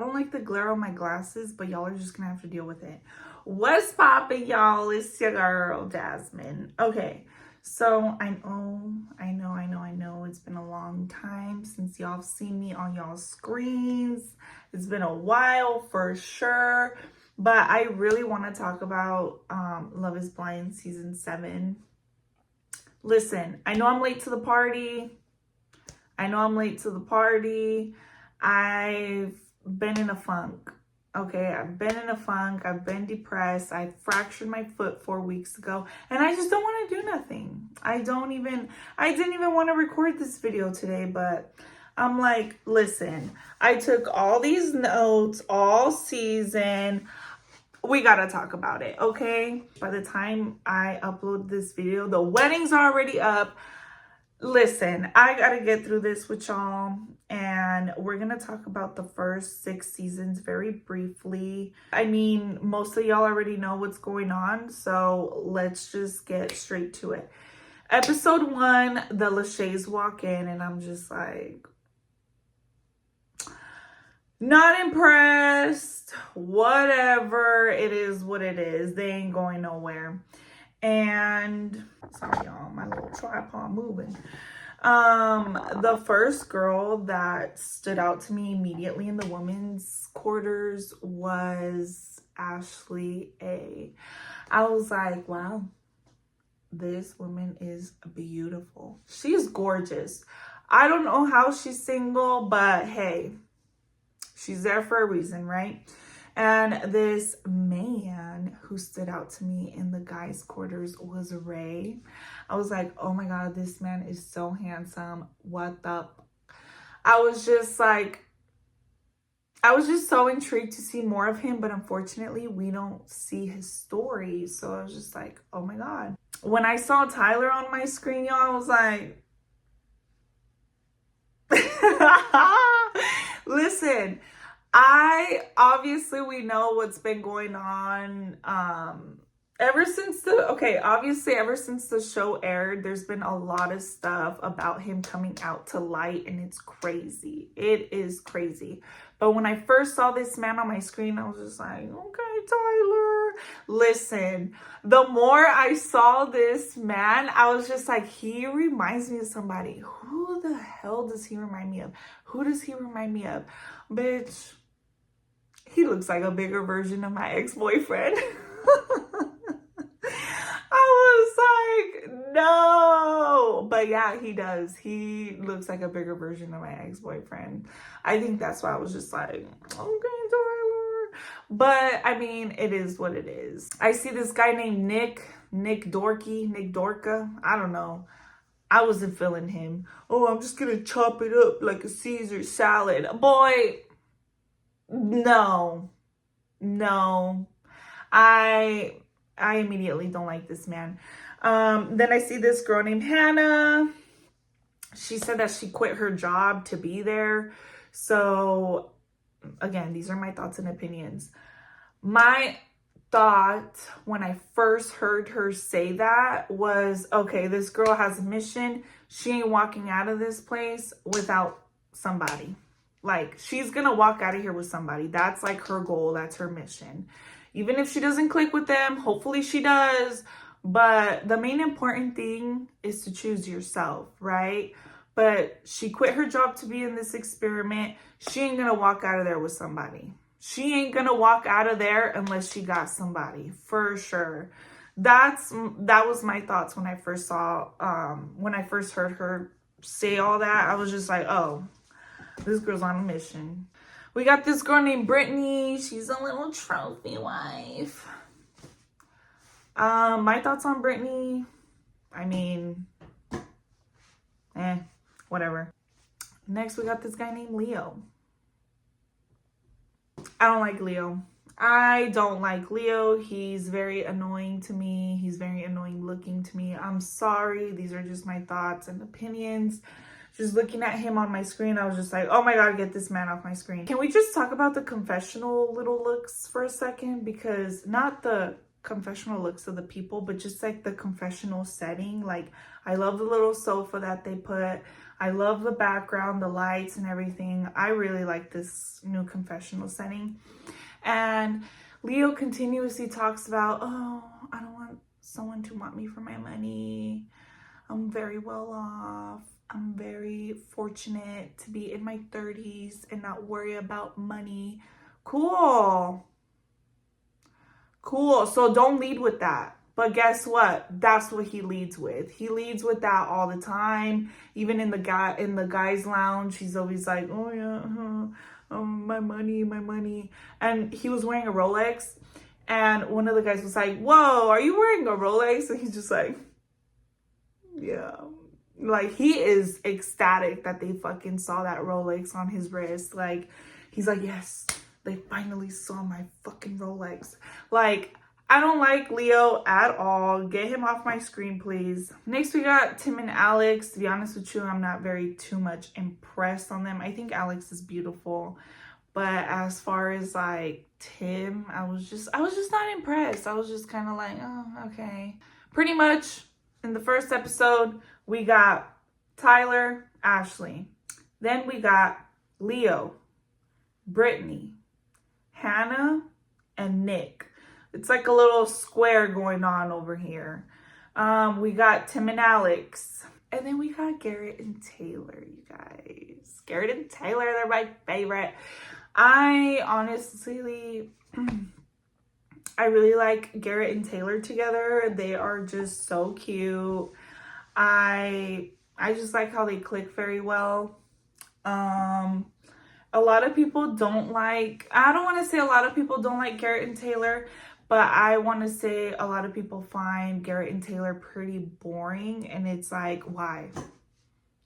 don't like the glare on my glasses, but y'all are just gonna have to deal with it. What's poppin', y'all? It's your girl, Jasmine. Okay, so I know. It's been a long time since y'all have seen me on y'all's screens. It's been a while for sure. But I really want to talk about Love is Blind Season 7. Listen, I know I'm late to the party. I've been in a funk. Okay, I've been in a funk. I've been depressed. I fractured my foot 4 weeks ago. And I just don't want to do nothing. I didn't even want to record this video today. But I'm like, listen, I took all these notes all season. We gotta talk about it, okay? By the time I upload this video, the wedding's already up. Listen, I gotta get through this with y'all, and we're gonna talk about the first 6 seasons very briefly. I mean, most of y'all already know what's going on, so let's just get straight to it. Episode 1, the Lachey's walk in, and I'm just like, not impressed. Whatever. It is what it is. They ain't going nowhere. And sorry, y'all, my little tripod moving. The first girl that stood out to me immediately in the women's quarters was Ashley A. I was like, wow, this woman is beautiful. She's gorgeous. I don't know how she's single, but hey, she's there for a reason, right? And this man who stood out to me in the guys' quarters was Ray. I was like, oh my God, this man is so handsome. What the? I was just so intrigued to see more of him, but unfortunately we don't see his story. So I was just like, oh my God. When I saw Tyler on my screen, y'all, I was like, listen, obviously we know what's been going on ever since the show aired. There's been a lot of stuff about him coming out to light, and it's crazy. It is crazy. But when I first saw this man on my screen, I was just like, okay, Tyler. Listen, the more I saw this man, I was just like, he reminds me of somebody. Who the hell does he remind me of? Who does he remind me of? Bitch, he looks like a bigger version of my ex-boyfriend. I was like, no. But yeah, he does. He looks like a bigger version of my ex-boyfriend. I think that's why I was just like, okay, Tyler. But I mean, it is what it is. I see this guy named Nick Dorka. I don't know. I wasn't feeling him. Oh, I'm just gonna chop it up like a Caesar salad. Boy, no. I immediately don't like this man. Then I see this girl named Hannah. She said that she quit her job to be there. So again, these are my thoughts and opinions. My thought when I first heard her say that was, okay, this girl has a mission. She ain't walking out of this place without somebody. Like, she's gonna walk out of here with somebody. That's like her goal. That's her mission. Even if she doesn't click with them, hopefully she does. But the main important thing is to choose yourself, right? But she quit her job to be in this experiment. She ain't gonna walk out of there with somebody. She ain't gonna walk out of there unless she got somebody, for sure. That was my thoughts when I first heard her say all that. I was just like, oh, this girl's on a mission. We got this girl named Brittany. She's a little trophy wife. My thoughts on Brittany, I mean, whatever. Next, we got this guy named Leo. I don't like Leo. He's very annoying to me. He's very annoying looking to me. I'm sorry. These are just my thoughts and opinions. Just looking at him on my screen, I was just like, oh my God, get this man off my screen. Can we just talk about the confessional little looks for a second? Because not the confessional looks of the people, but just like the confessional setting. Like, I love the little sofa that they put. I love the background, the lights and everything. I really like this new confessional setting. And Leo continuously talks about, oh, I don't want someone to want me for my money. I'm very well off. I'm very fortunate to be in my 30s and not worry about money. Cool. Cool. So don't lead with that. But guess what? That's what he leads with. He leads with that all the time. Even in the guys' lounge, he's always like, "Oh yeah, my money, my money." And he was wearing a Rolex, and one of the guys was like, "Whoa, are you wearing a Rolex?" And he's just like, "Yeah." Like, he is ecstatic that they fucking saw that Rolex on his wrist. Like, he's like, "Yes, they finally saw my fucking Rolex." Like, I don't like Leo at all. Get him off my screen, please. Next, we got Tim and Alex. To be honest with you, I'm not very too much impressed on them. I think Alex is beautiful. But as far as like Tim, I was just not impressed. I was just kind of like, oh, okay. Pretty much in the first episode, we got Tyler, Ashley. Then we got Leo, Brittany, Hannah, and Nick. It's like a little square going on over here. We got Tim and Alex. And then we got Garrett and Taylor, you guys. Garrett and Taylor, they're my favorite. I honestly, I really like Garrett and Taylor together. They are just so cute. I just like how they click very well. A lot of people don't like, I don't want to say a lot of people don't like Garrett and Taylor, but I want to say a lot of people find Garrett and Taylor pretty boring. And it's like, why?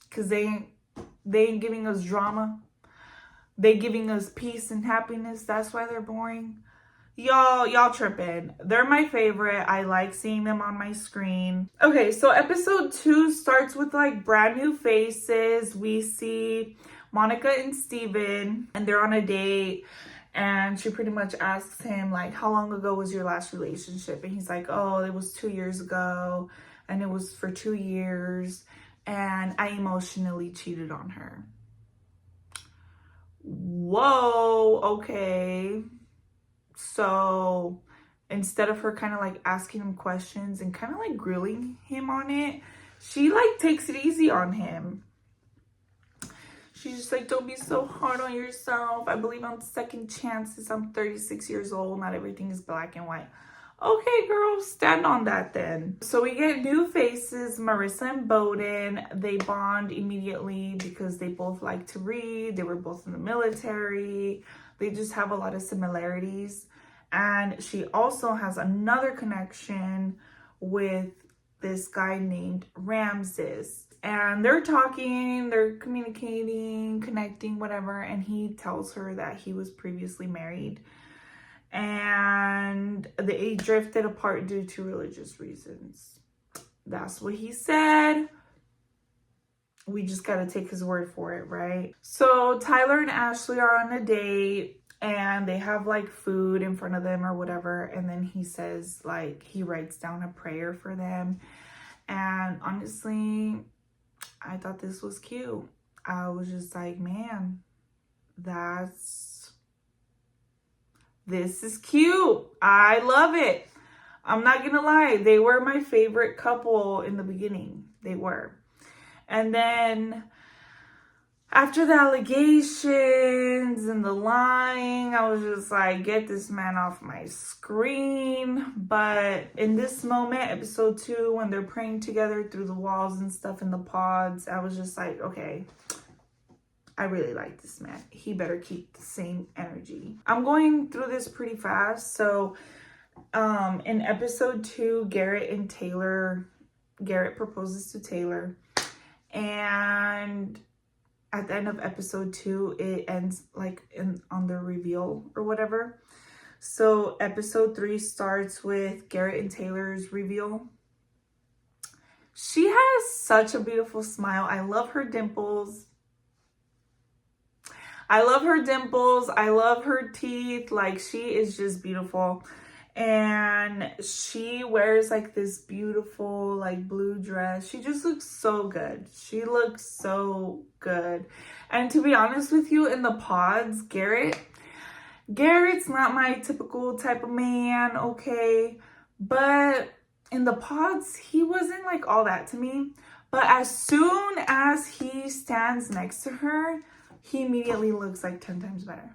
Because they ain't giving us drama. They giving us peace and happiness. That's why they're boring. Y'all tripping. They're my favorite. I like seeing them on my screen. Okay, so episode 2 starts with like brand new faces. We see Monica and Steven, and they're on a date. And she pretty much asks him, like, how long ago was your last relationship? And he's like, oh, it was 2 years ago. And it was for 2 years. And I emotionally cheated on her. Whoa, okay. So instead of her kind of like asking him questions and kind of like grilling him on it, she like takes it easy on him. She's just like, don't be so hard on yourself. I believe on second chances. I'm 36 years old. Not everything is black and white. Okay, girl, stand on that then. So we get new faces, Marissa and Bowden. They bond immediately because they both like to read. They were both in the military. They just have a lot of similarities. And she also has another connection with this guy named Ramses. And they're talking, they're communicating, connecting, whatever. And he tells her that he was previously married. And they drifted apart due to religious reasons. That's what he said. We just got to take his word for it, right? So Tyler and Ashley are on a date. And they have like food in front of them or whatever. And then he says, like, he writes down a prayer for them. And honestly, I thought this was cute. I was just like, man, this is cute. I love it. I'm not gonna lie. They were my favorite couple in the beginning. They were. And then after the allegations and the lying, I was just like, get this man off my screen. But in this moment, episode 2, when they're praying together through the walls and stuff in the pods, I was just like, okay, I really like this man. He better keep the same energy. I'm going through this pretty fast. So in episode 2, Garrett proposes to Taylor. And at the end of episode 2, it ends like on the reveal or whatever. So episode 3 starts with Garrett and Taylor's reveal. She has such a beautiful smile. I love her dimples. I love her teeth. Like, she is just beautiful. And she wears like this beautiful like blue dress. She just looks so good. She looks so good. And to be honest with you, in the pods, Garrett's not my typical type of man, okay? But in the pods, he wasn't like all that to me. But as soon as he stands next to her, he immediately looks like 10 times better.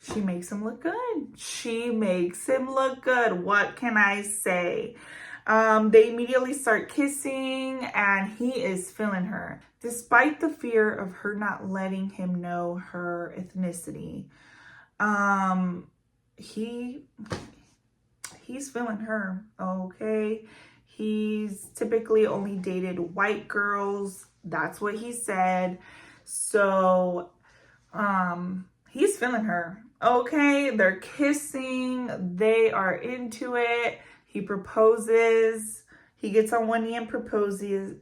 She makes him look good. She makes him look good. What can I say? They immediately start kissing and he is feeling her. Despite the fear of her not letting him know her ethnicity, he's feeling her, okay? He's typically only dated white girls. That's what he said. So, he's feeling her. Okay, they're kissing. They are into it. He proposes. He gets on one knee and proposes.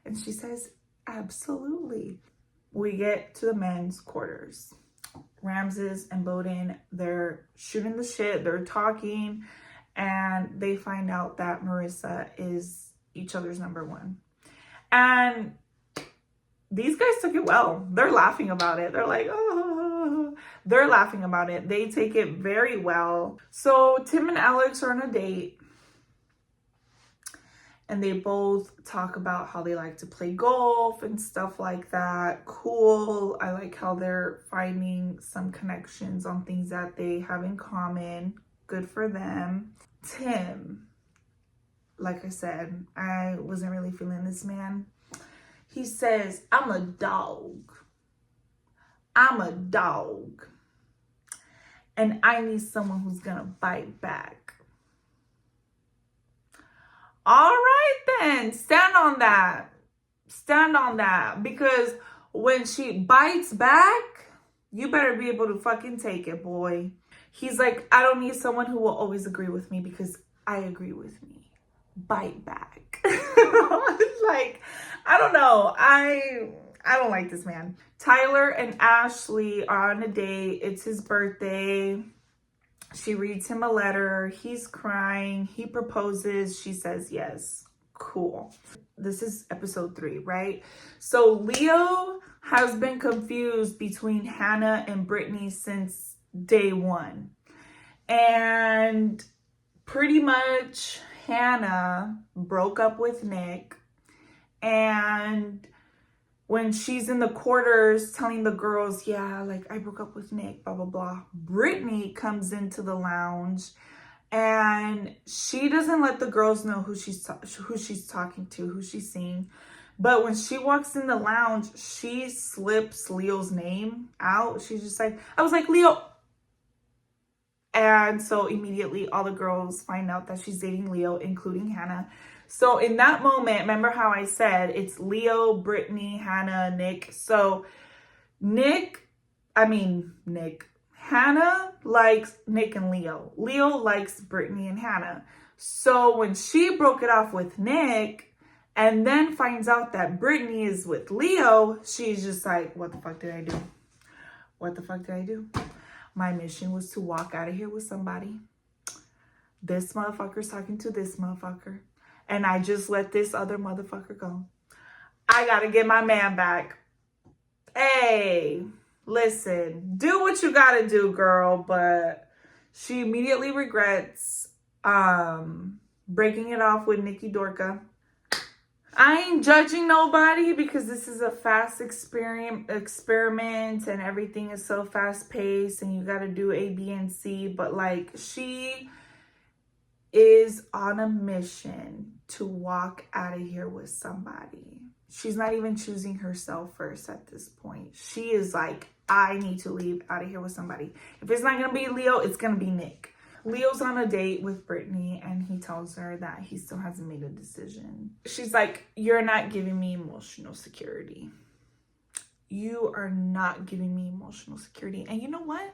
And she says, absolutely. We get to the men's quarters. Ramses and Bowden, they're shooting the shit. They're talking. And they find out that Marissa is each other's number one. And these guys took it well. They're laughing about it. They're like, oh, they're laughing about it. They take it very well. So Tim and Alex are on a date. And they both talk about how they like to play golf and stuff like that. Cool. I like how they're finding some connections on things that they have in common. Good for them. Tim, like I said, I wasn't really feeling this man. He says, I'm a dog. I'm a dog. And I need someone who's gonna bite back. All right then, stand on that. Stand on that. Because when she bites back, you better be able to fucking take it, boy. He's like, I don't need someone who will always agree with me because I agree with me. Bite back. Like, I don't know. I don't like this man. Tyler and Ashley are on a date. It's his birthday. She reads him a letter. He's crying. He proposes. She says yes. Cool. This is episode 3, right? So Leo has been confused between Hannah and Brittany since day 1. And pretty much Hannah broke up with Nick. And when she's in the quarters telling the girls, yeah, like I broke up with Nick, blah, blah, blah. Brittany comes into the lounge and she doesn't let the girls know who she's talking to, who she's seeing. But when she walks in the lounge, she slips Leo's name out. She's just like, I was like, Leo. And so immediately all the girls find out that she's dating Leo, including Hannah. So in that moment, remember how I said it's Leo, Brittany, Hannah, Nick. So Hannah likes Nick and Leo. Leo likes Brittany and Hannah. So when she broke it off with Nick and then finds out that Brittany is with Leo, she's just like, what the fuck did I do? What the fuck did I do? My mission was to walk out of here with somebody. This motherfucker's talking to this motherfucker. And I just let this other motherfucker go. I gotta get my man back. Hey, listen, do what you gotta do, girl. But she immediately regrets breaking it off with Nikki Dorka. I ain't judging nobody because this is a fast experiment and everything is so fast paced and you got to do A, B, and C. But like, she is on a mission to walk out of here with somebody. She's not even choosing herself first at this point. She is like, I need to leave out of here with somebody. If it's not going to be Leo, it's going to be Nick. Leo's on a date with Brittany and he tells her that he still hasn't made a decision. She's like, you're not giving me emotional security. You are not giving me emotional security. And you know what?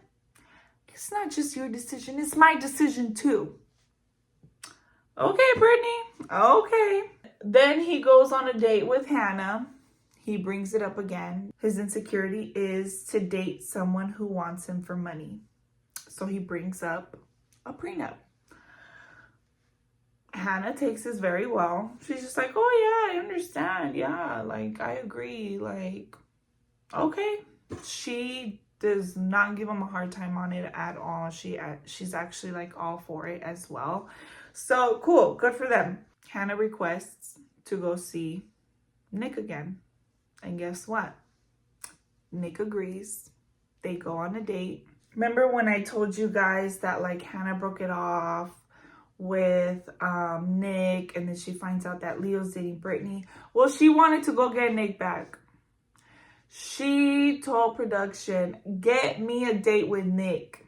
It's not just your decision. It's my decision too. Okay, Brittany. Okay. Then he goes on a date with Hannah. He brings it up again. His insecurity is to date someone who wants him for money. So he brings up a prenup. Hannah takes this very well. She's just like, oh yeah, I understand. Yeah, like, I agree. Like, okay. She does not give him a hard time on it at all. She's actually like all for it as well. So cool, good for them. Hannah requests to go see Nick again. And guess what? Nick agrees. They go on a date. Remember when I told you guys that like Hannah broke it off with Nick, and then she finds out that Leo's dating Brittany? Well, she wanted to go get Nick back. She told production, get me a date with Nick.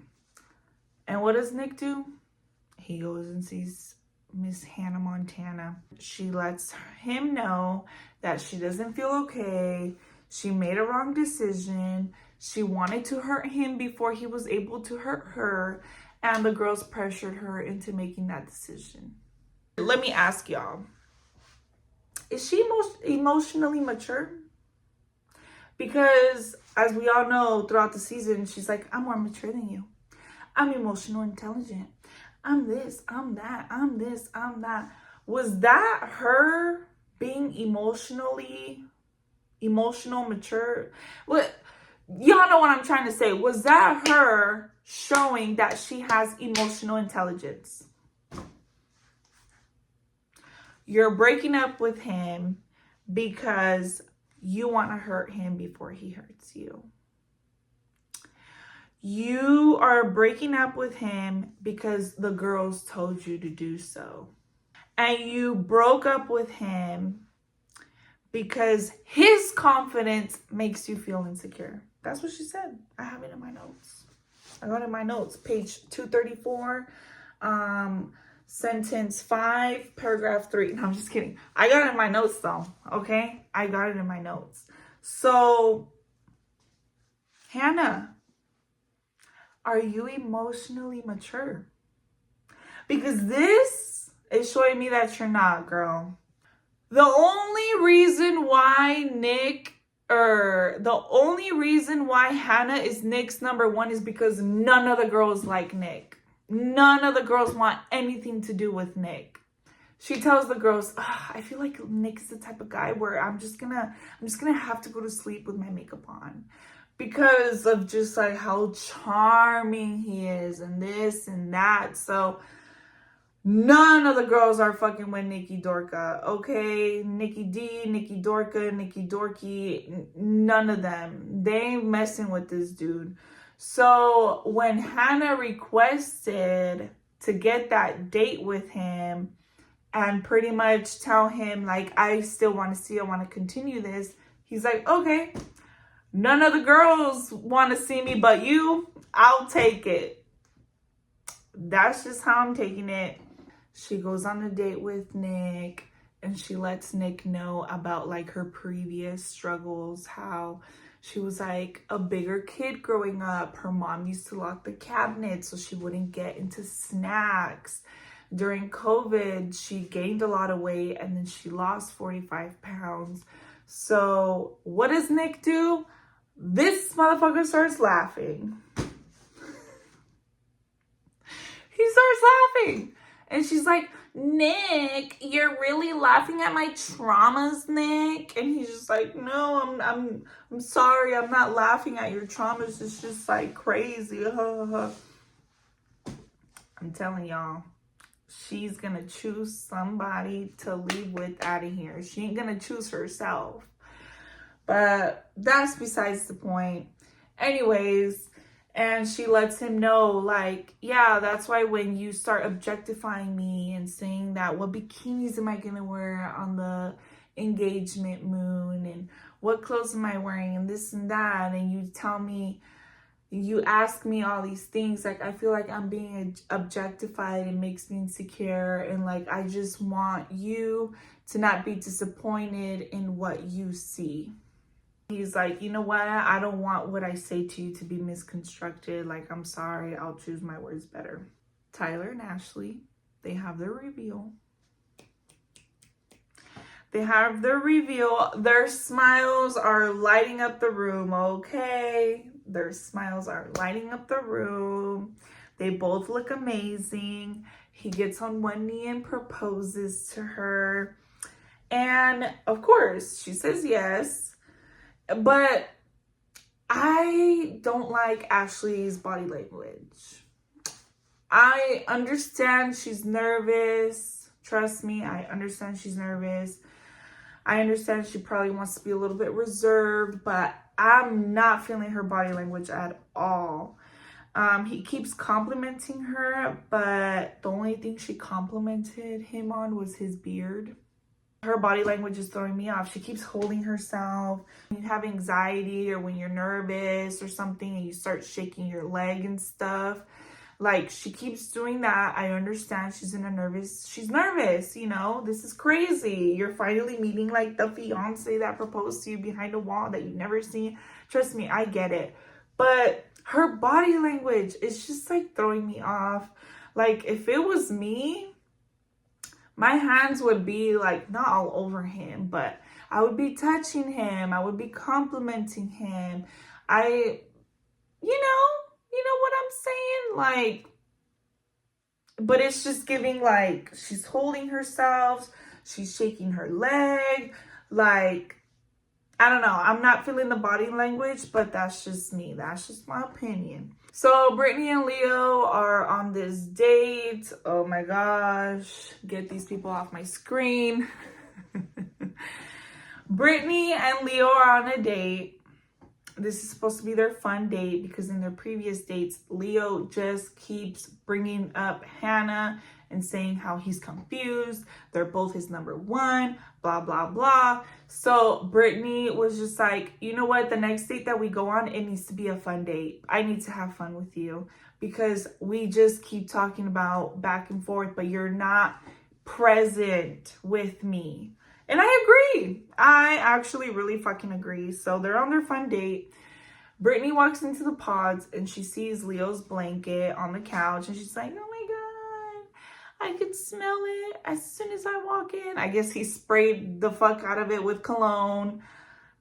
And what does Nick do? He goes and sees Miss Hannah Montana. She lets him know that she doesn't feel okay. She made a wrong decision. She wanted to hurt him before he was able to hurt her. And the girls pressured her into making that decision. Let me ask y'all, is she emotionally mature? Because as we all know throughout the season, she's like, I'm more mature than you. I'm emotional intelligent. I'm this, I'm that, I'm this, I'm that. Was that her being emotional mature? What, y'all know what I'm trying to say. Was that her showing that she has emotional intelligence? You're breaking up with him because you want to hurt him before he hurts you. You are breaking up with him because the girls told you to do so. And you broke up with him because his confidence makes you feel insecure. That's what she said. I have it in my notes. I got it in my notes. Page 234, sentence 5, paragraph 3. No, I'm just kidding. I got it in my notes though, okay? I got it in my notes. So, Hannah, are you emotionally mature? Because this is showing me that you're not, girl. The only reason why Hannah is Nick's number one is because none of the girls like Nick. None of the girls want anything to do with Nick. She tells the girls, I feel like Nick is the type of guy where I'm just gonna have to go to sleep with my makeup on. Because of just like how charming he is and this and that. So none of the girls are fucking with Nikki Dorka, okay? Nikki D, Nikki Dorka, Nikki Dorky, none of them. They ain't messing with this dude. So when Hannah requested to get that date with him and pretty much tell him like, I still want to I want to continue this, he's like, okay, none of the girls want to see me but you. I'll take it. That's just how I'm taking it. She goes on a date with Nick and she lets Nick know about like her previous struggles, how she was like a bigger kid growing up. Her mom used to lock the cabinet so she wouldn't get into snacks. During COVID, she gained a lot of weight and then she lost 45 pounds. So what does Nick do? This motherfucker starts laughing. He starts laughing. And she's like, Nick, you're really laughing at my traumas, Nick? And he's just like, no, I'm sorry. I'm not laughing at your traumas. It's just like crazy. I'm telling y'all, she's going to choose somebody to leave with out of here. She ain't going to choose herself. But that's besides the point. Anyways, and she lets him know, like, yeah, that's why when you start objectifying me and saying that, what bikinis am I going to wear on the engagement moon? And what clothes am I wearing? And this and that. And you tell me, you ask me all these things. Like, I feel like I'm being objectified. It makes me insecure. And, like, I just want you to not be disappointed in what you see. He's like, you know what? I don't want what I say to you to be misconstrued. Like, I'm sorry. I'll choose my words better. Tyler and Ashley, they have their reveal. They have their reveal. Their smiles are lighting up the room, okay? Their smiles are lighting up the room. They both look amazing. He gets on one knee and proposes to her. And of course, she says yes. But I don't like Ashley's body language. I understand she's nervous. Trust me, I understand she's nervous. I understand she probably wants to be a little bit reserved, but I'm not feeling her body language at all. He keeps complimenting her, but the only thing she complimented him on was his beard. Her body language is throwing me off. She keeps holding herself. When you have anxiety or when you're nervous or something and you start shaking your leg and stuff, like, she keeps doing that. I understand she's nervous, you know, this is crazy. You're finally meeting like the fiance that proposed to you behind a wall that you've never seen. Trust me, I get it. But her body language is just like throwing me off. Like, if it was me, my hands would be like not all over him, but I would be touching him. I would be complimenting him. You know what I'm saying? Like, but it's just giving like she's holding herself, she's shaking her leg. Like, I don't know. I'm not feeling the body language, but that's just me. That's just my opinion. So Brittany and Leo are on this date. Oh my gosh. Get these people off my screen. Brittany and Leo are on a date. This is supposed to be their fun date because in their previous dates, Leo just keeps bringing up Hannah and saying how he's confused. They're both his number one, blah, blah, blah. So Brittany was just like, you know what? The next date that we go on, it needs to be a fun date. I need to have fun with you because we just keep talking about back and forth, but you're not present with me. And I agree. I actually really fucking agree. So they're on their fun date. Brittany walks into the pods and she sees Leo's blanket on the couch and she's like, oh my God, I could smell it as soon as I walk in. I guess he sprayed the fuck out of it with cologne.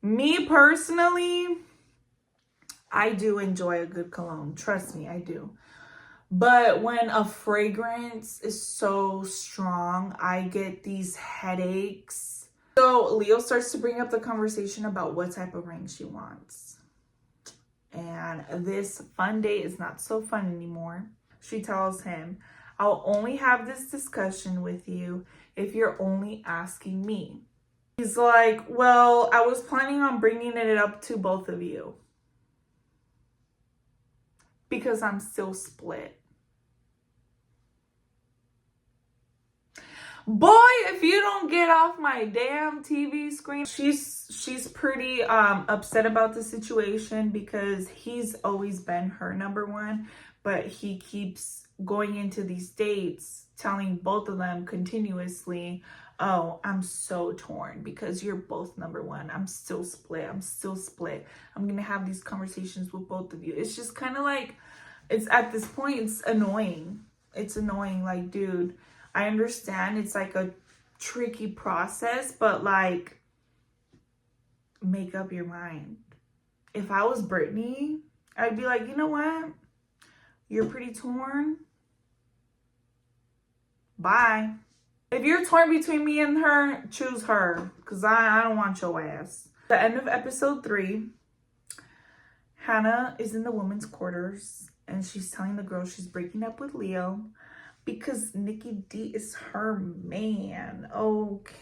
Me personally, I do enjoy a good cologne. Trust me, I do. But when a fragrance is so strong, I get these headaches. So Leo starts to bring up the conversation about what type of ring she wants. And this fun date is not so fun anymore. She tells him, I'll only have this discussion with you if you're only asking me. He's like, well, I was planning on bringing it up to both of you because I'm still split. Boy, if you don't get off my damn TV screen. She's pretty upset about the situation because he's always been her number one, but he keeps going into these dates telling both of them continuously, oh, I'm so torn because you're both number one. I'm still split. I'm gonna have these conversations with both of you. It's just kind of like, it's at this point, it's annoying. Like, dude, I understand it's like a tricky process, but like, make up your mind. If I was Brittany, I'd be like, you know what? You're pretty torn. Bye. If you're torn between me and her, choose her, because I don't want your ass. The end of episode 3, Hannah is in the women's quarters and she's telling the girl she's breaking up with Leo because Nikki D is her man. Okay,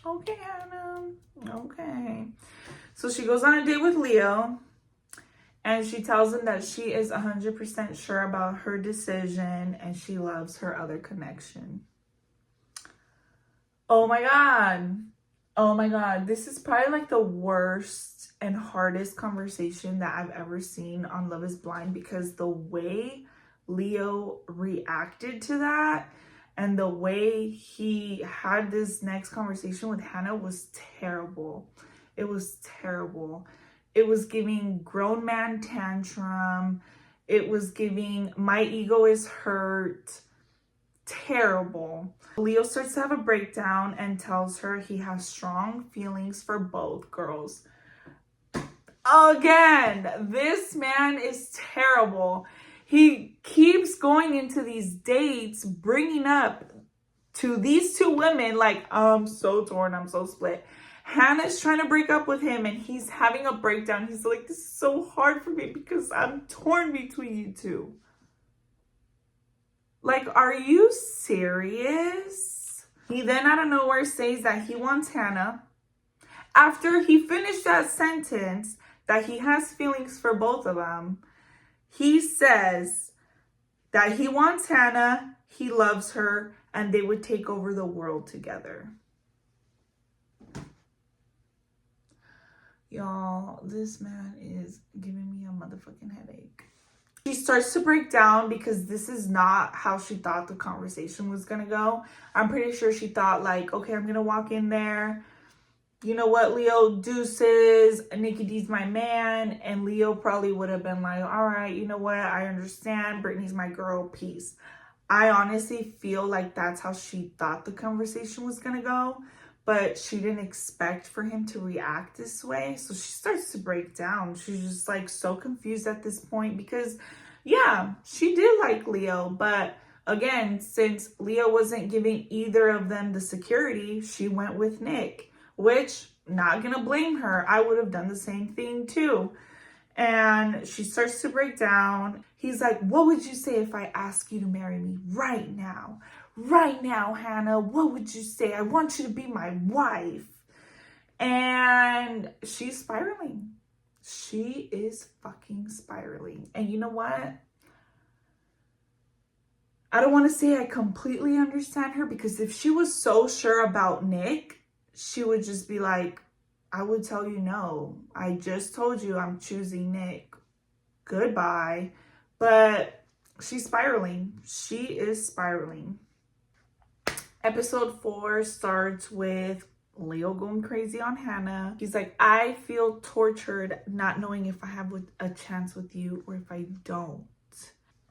Hannah. Okay. So she goes on a date with Leo and she tells him that she is 100% sure about her decision and she loves her other connection. Oh my God. This is probably like the worst and hardest conversation that I've ever seen on Love is Blind because the way Leo reacted to that and the way he had this next conversation with Hannah was terrible. It was terrible. It was giving grown man tantrum. It was giving my ego is hurt. Terrible. Leo starts to have a breakdown and tells her he has strong feelings for both girls. Again, this man is terrible. He keeps going into these dates, bringing up to these two women, like, I'm so torn, I'm so split. Hannah's trying to break up with him and he's having a breakdown. He's like, this is so hard for me because I'm torn between you two. Like, are you serious? He then out of nowhere says that he wants Hannah. After he finished that sentence, that he has feelings for both of them, he says that he wants Hannah, he loves her, and they would take over the world together. Y'all, this man is giving me a motherfucking headache. She starts to break down because this is not how she thought the conversation was gonna go. I'm pretty sure she thought like, okay, I'm gonna walk in there. You know what, Leo, deuces, Nikki D's my man. And Leo probably would have been like, all right, you know what? I understand. Brittany's my girl. Peace. I honestly feel like that's how she thought the conversation was gonna go. But she didn't expect for him to react this way. So she starts to break down. She's just like so confused at this point because, yeah, she did like Leo. But again, since Leo wasn't giving either of them the security, she went with Nick, which, not gonna blame her. I would have done the same thing too. And she starts to break down. He's like, what would you say if I ask you to marry me right now? Right now, Hannah, what would you say? I want you to be my wife. And she's spiraling. She is fucking spiraling. And you know what? I don't want to say I completely understand her, because if she was so sure about Nick, she would just be like, I would tell you no. I just told you I'm choosing Nick. Goodbye. But she's spiraling. She is spiraling. Episode 4 starts with Leo going crazy on Hannah. He's like, I feel tortured not knowing if I have a chance with you or if I don't.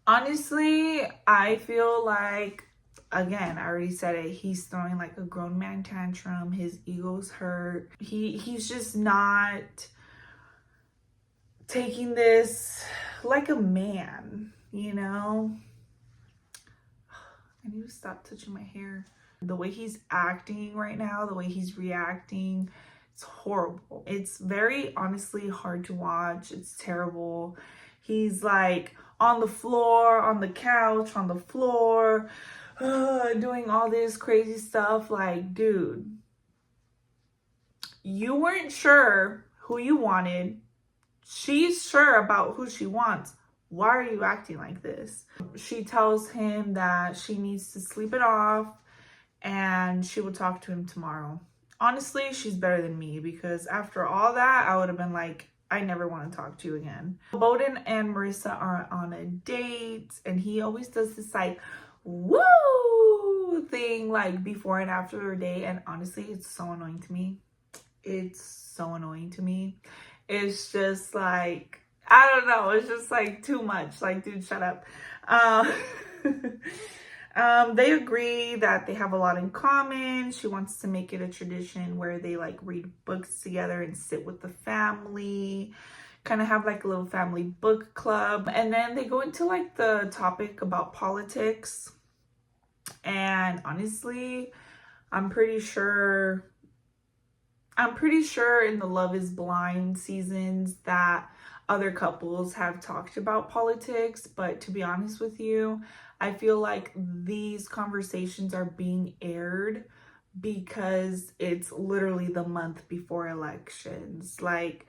Honestly, I feel like, again, I already said it, he's throwing like a grown man tantrum. His ego's hurt. He's just not taking this like a man, you know? I need to stop touching my hair. The way he's acting right now, the way he's reacting, it's horrible. It's very, honestly, hard to watch. It's terrible. He's like on the floor, on the couch, on the floor, doing all this crazy stuff. Like, dude, you weren't sure who you wanted. She's sure about who she wants. Why are you acting like this? She tells him that she needs to sleep it off and she will talk to him tomorrow. Honestly, she's better than me, because after all that, I would have been like, I never want to talk to you again. Bowden and Marissa are on a date, and he always does this like, woo thing like before and after their date. And honestly, it's so annoying to me. It's so annoying to me. It's just like, I don't know. It's just like too much. Like, dude, shut up. They agree that they have a lot in common. She wants to make it a tradition where they like read books together and sit with the family, kind of have like a little family book club. And then they go into like the topic about politics. And honestly, I'm pretty sure in the Love is Blind seasons that other couples have talked about politics, but to be honest with you, I feel like these conversations are being aired because it's literally the month before elections. Like,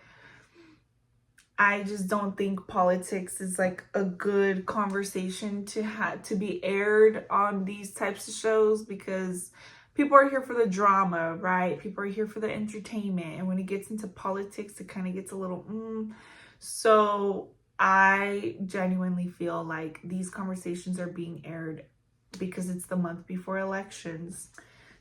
I just don't think politics is like a good conversation to be aired on these types of shows, because people are here for the drama, right? People are here for the entertainment. And when it gets into politics, it kind of gets a little, So I genuinely feel like these conversations are being aired because it's the month before elections.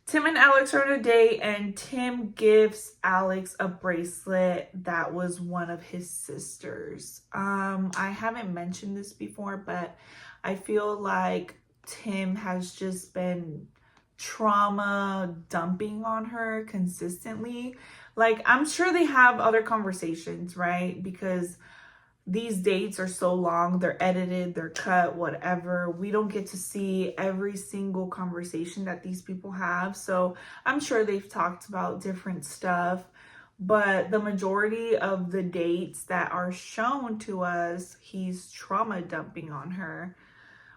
Tim and Alex are on a date, and Tim gives Alex a bracelet that was one of his sisters. I haven't mentioned this before, but I feel like Tim has just been trauma dumping on her consistently. Like, I'm sure they have other conversations, right? Because these dates are so long, they're edited, they're cut, whatever. We don't get to see every single conversation that these people have. So I'm sure they've talked about different stuff, but the majority of the dates that are shown to us, he's trauma dumping on her,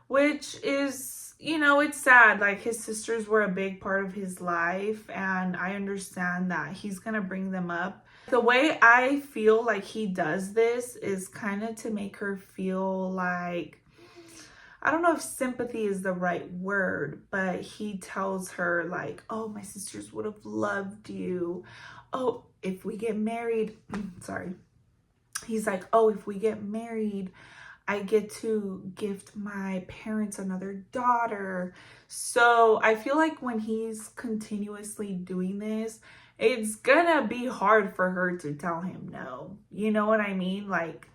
which is, you know, it's sad. Like, his sisters were a big part of his life, and I understand that he's gonna bring them up. The way I feel like he does this is kind of to make her feel like, I don't know if sympathy is the right word, but he tells her like, oh, my sisters would have loved you. Oh, if we get married, sorry. He's like, oh, if we get married, I get to gift my parents another daughter. So I feel like when he's continuously doing this, it's gonna be hard for her to tell him no. You know what I mean? Like,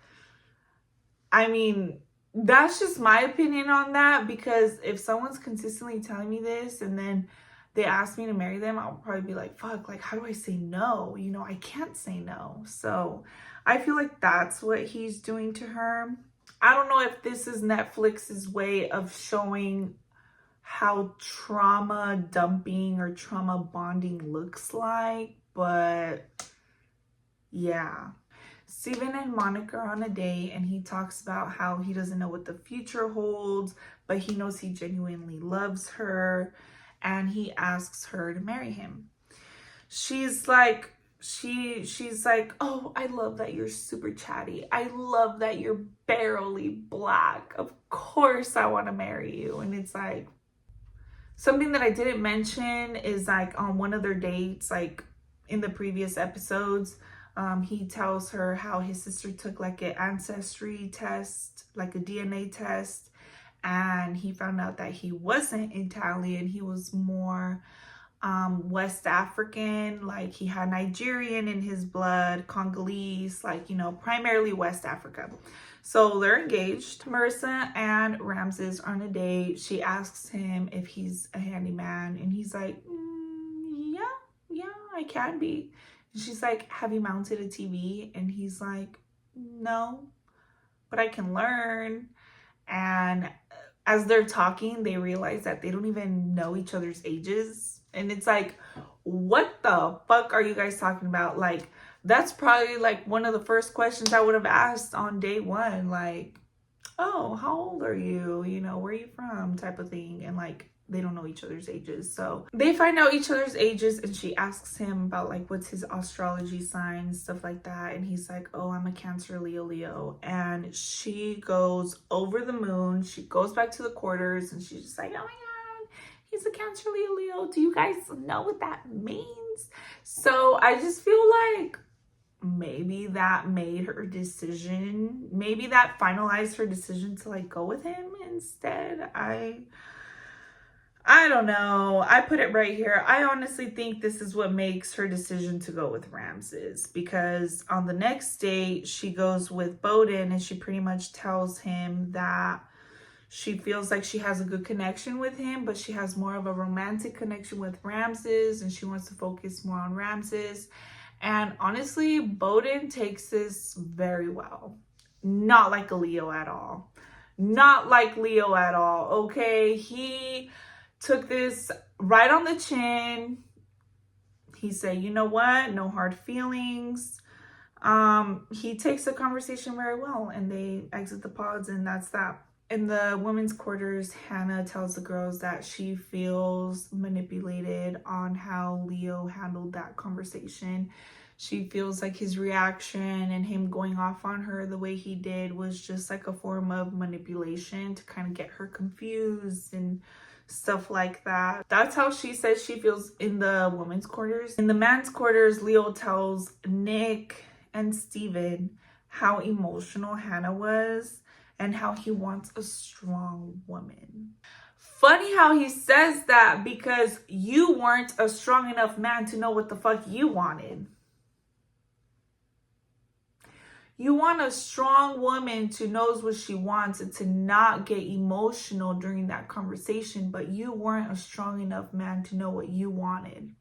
I mean, that's just my opinion on that, because if someone's consistently telling me this and then they ask me to marry them, I'll probably be like, fuck, like, how do I say no? You know, I can't say no. So I feel like that's what he's doing to her. I don't know if this is Netflix's way of showing how trauma dumping or trauma bonding looks like, but yeah. Steven and Monica are on a date, and he talks about how he doesn't know what the future holds, but he knows he genuinely loves her, and he asks her to marry him. She's like, she's like, oh, I love that you're super chatty. I love that you're barely black. Of course I want to marry you. And it's like, something that I didn't mention is like on one of their dates, like in the previous episodes, he tells her how his sister took like an ancestry test, like a DNA test, and he found out that he wasn't Italian. He was more West African, like he had Nigerian in his blood, Congolese, like, you know, primarily West Africa. So they're engaged. Marissa and Ramses are on a date. She asks him if he's a handyman, and he's like, yeah, I can be. And she's like, have you mounted a TV? And he's like, no, but I can learn. And as they're talking, they realize that they don't even know each other's ages. And it's like, what the fuck are you guys talking about? Like, that's probably like one of the first questions I would have asked on day one. Like, oh, how old are you? You know, where are you from? Type of thing. And like, they don't know each other's ages. So they find out each other's ages, and she asks him about like, what's his astrology sign, stuff like that. And he's like, oh, I'm a Cancer, Leo. And she goes over the moon. She goes back to the quarters, and she's just like, oh my God, he's a Cancer, Leo. Do you guys know what that means? So I just feel like maybe that made her decision. Maybe that finalized her decision to like go with him instead. I don't know. I put it right here. I honestly think this is what makes her decision to go with Ramses, because on the next date, she goes with Bowden, and she pretty much tells him that she feels like she has a good connection with him, but she has more of a romantic connection with Ramses, and she wants to focus more on Ramses. And honestly, Bowden takes this very well. Not like a Leo at all. Not like Leo at all, okay? He took this right on the chin. He said, you know what? No hard feelings. He takes the conversation very well, and they exit the pods, and that's that. In the women's quarters, Hannah tells the girls that she feels manipulated on how Leo handled that conversation. She feels like his reaction and him going off on her the way he did was just like a form of manipulation to kind of get her confused and stuff like that. That's how she says she feels in the women's quarters. In the men's quarters, Leo tells Nick and Steven how emotional Hannah was and how he wants a strong woman. Funny how he says that, because you weren't a strong enough man to know what the fuck you wanted. You want a strong woman to knows what she wants and to not get emotional during that conversation, but you weren't a strong enough man to know what you wanted.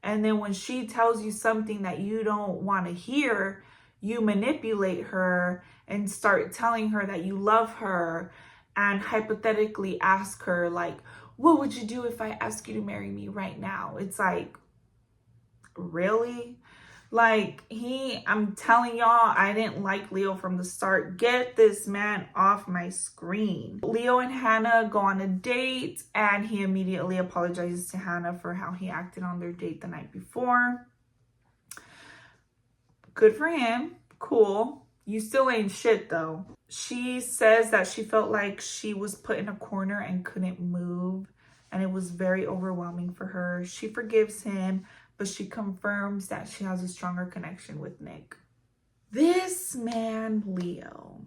And then when she tells you something that you don't want to hear, you manipulate her and start telling her that you love her and hypothetically ask her, like, what would you do if I ask you to marry me right now? It's like, really? Like, I'm telling y'all, I didn't like Leo from the start. Get this man off my screen. Leo and Hannah go on a date, and he immediately apologizes to Hannah for how he acted on their date the night before. Good for him. Cool. You still ain't shit, though. She says that she felt like she was put in a corner and couldn't move, and it was very overwhelming for her. She forgives him, but she confirms that she has a stronger connection with Nick. This man, Leo,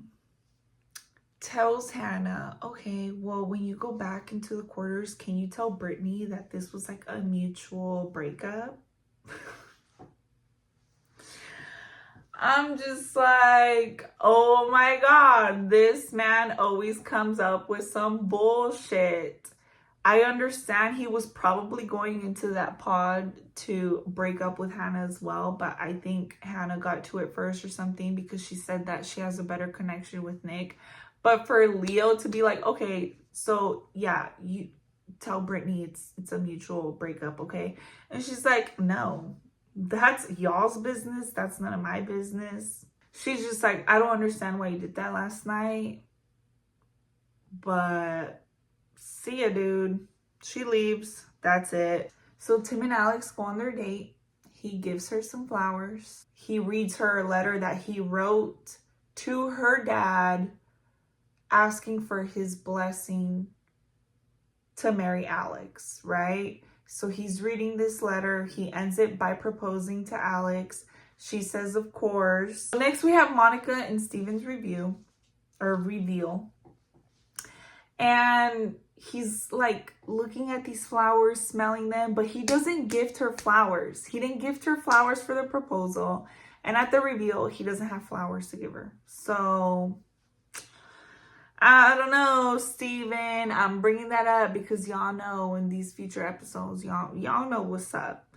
tells Hannah, okay, well, when you go back into the quarters, can you tell Brittany that this was like a mutual breakup? I'm just like, oh my God, this man always comes up with some bullshit. I understand he was probably going into that pod to break up with Hannah as well, but I think Hannah got to it first or something because she said that she has a better connection with Nick. But for Leo to be like, okay, so yeah, you tell Brittany it's a mutual breakup, okay? And she's like, no, that's y'all's business. That's none of my business. She's just like, I don't understand why you did that last night, but see ya, dude. She leaves. That's it. So Tim and Alex go on their date. He gives her some flowers. He reads her a letter that he wrote to her dad asking for his blessing to marry Alex, right? So he's reading this letter. He ends it by proposing to Alex. She says, of course. Next, we have Monica and Steven's reveal. And he's like looking at these flowers, smelling them, but he doesn't gift her flowers. He didn't gift her flowers for the proposal. And at the reveal, he doesn't have flowers to give her. So I don't know, Steven. I'm bringing that up because y'all know in these future episodes, y'all know what's up.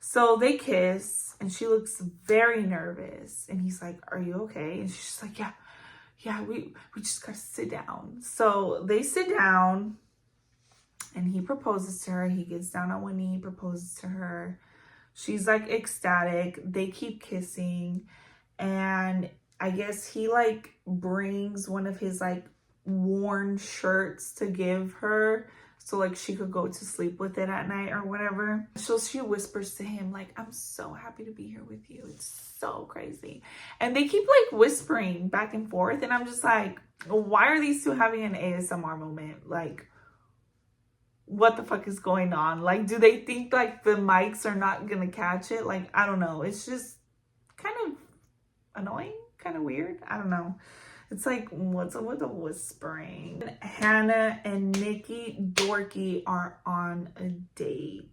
So they kiss and she looks very nervous. And he's like, are you okay? And she's like, yeah, we just gotta sit down. So they sit down and he proposes to her. He gets down on one knee, proposes to her. She's like ecstatic. They keep kissing. And I guess he like brings one of his like worn shirts to give her so like she could go to sleep with it at night or whatever. So she whispers to him like, I'm so happy to be here with you. It's so crazy. And they keep like whispering back and forth. And I'm just like, why are these two having an ASMR moment? Like, what the fuck is going on? Like, do they think like the mics are not gonna catch it? Like, I don't know. It's just kind of annoying, kind of weird. I don't know. It's like, what's up with the whispering? Hannah and Nikki Dorky are on a date.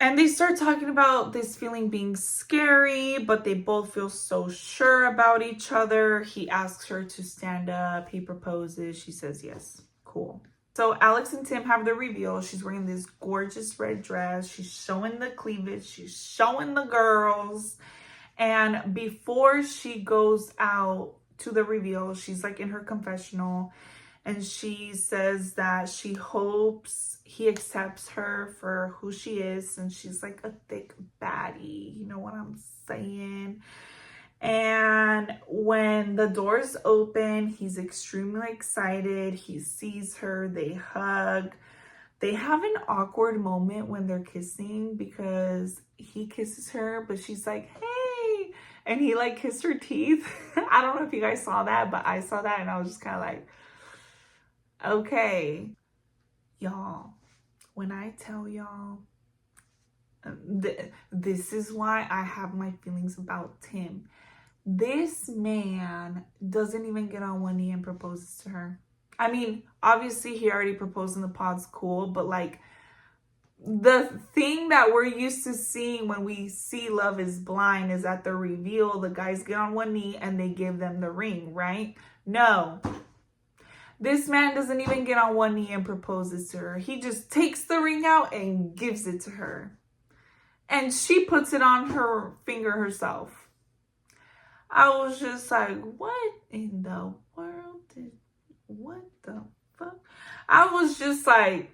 And they start talking about this feeling being scary, but they both feel so sure about each other. He asks her to stand up. He proposes. She says yes. Cool. So Alex and Tim have the reveal. She's wearing this gorgeous red dress. She's showing the cleavage. She's showing the girls. And before she goes out to the reveal, she's like in her confessional and she says that she hopes he accepts her for who she is, and she's like a thick baddie, you know what I'm saying? And when the doors open, he's extremely excited. He sees her, they hug. They have an awkward moment when they're kissing because he kisses her, but she's like, hey, and he like kissed her teeth. I don't know if you guys saw that, but I saw that and I was just kind of like, okay. Y'all, when I tell y'all, this is why I have my feelings about Tim. This man doesn't even get on one knee and proposes to her. I mean, obviously he already proposed in the pod's cool, but like the thing that we're used to seeing when we see Love is Blind is at the reveal, the guys get on one knee and they give them the ring, right? No. This man doesn't even get on one knee and proposes to her. He just takes the ring out and gives it to her. And she puts it on her finger herself. I was just like, what in the world? What the fuck? I was just like,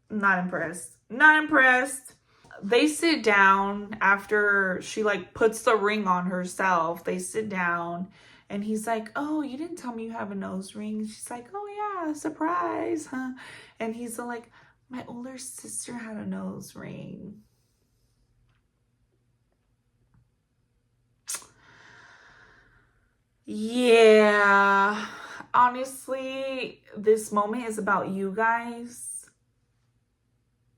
not impressed. Not impressed. They sit down after she like puts the ring on herself. They sit down and he's like, oh, you didn't tell me you have a nose ring. And she's like, oh yeah, surprise, huh? And he's like, my older sister had a nose ring. Yeah, honestly, this moment is about you guys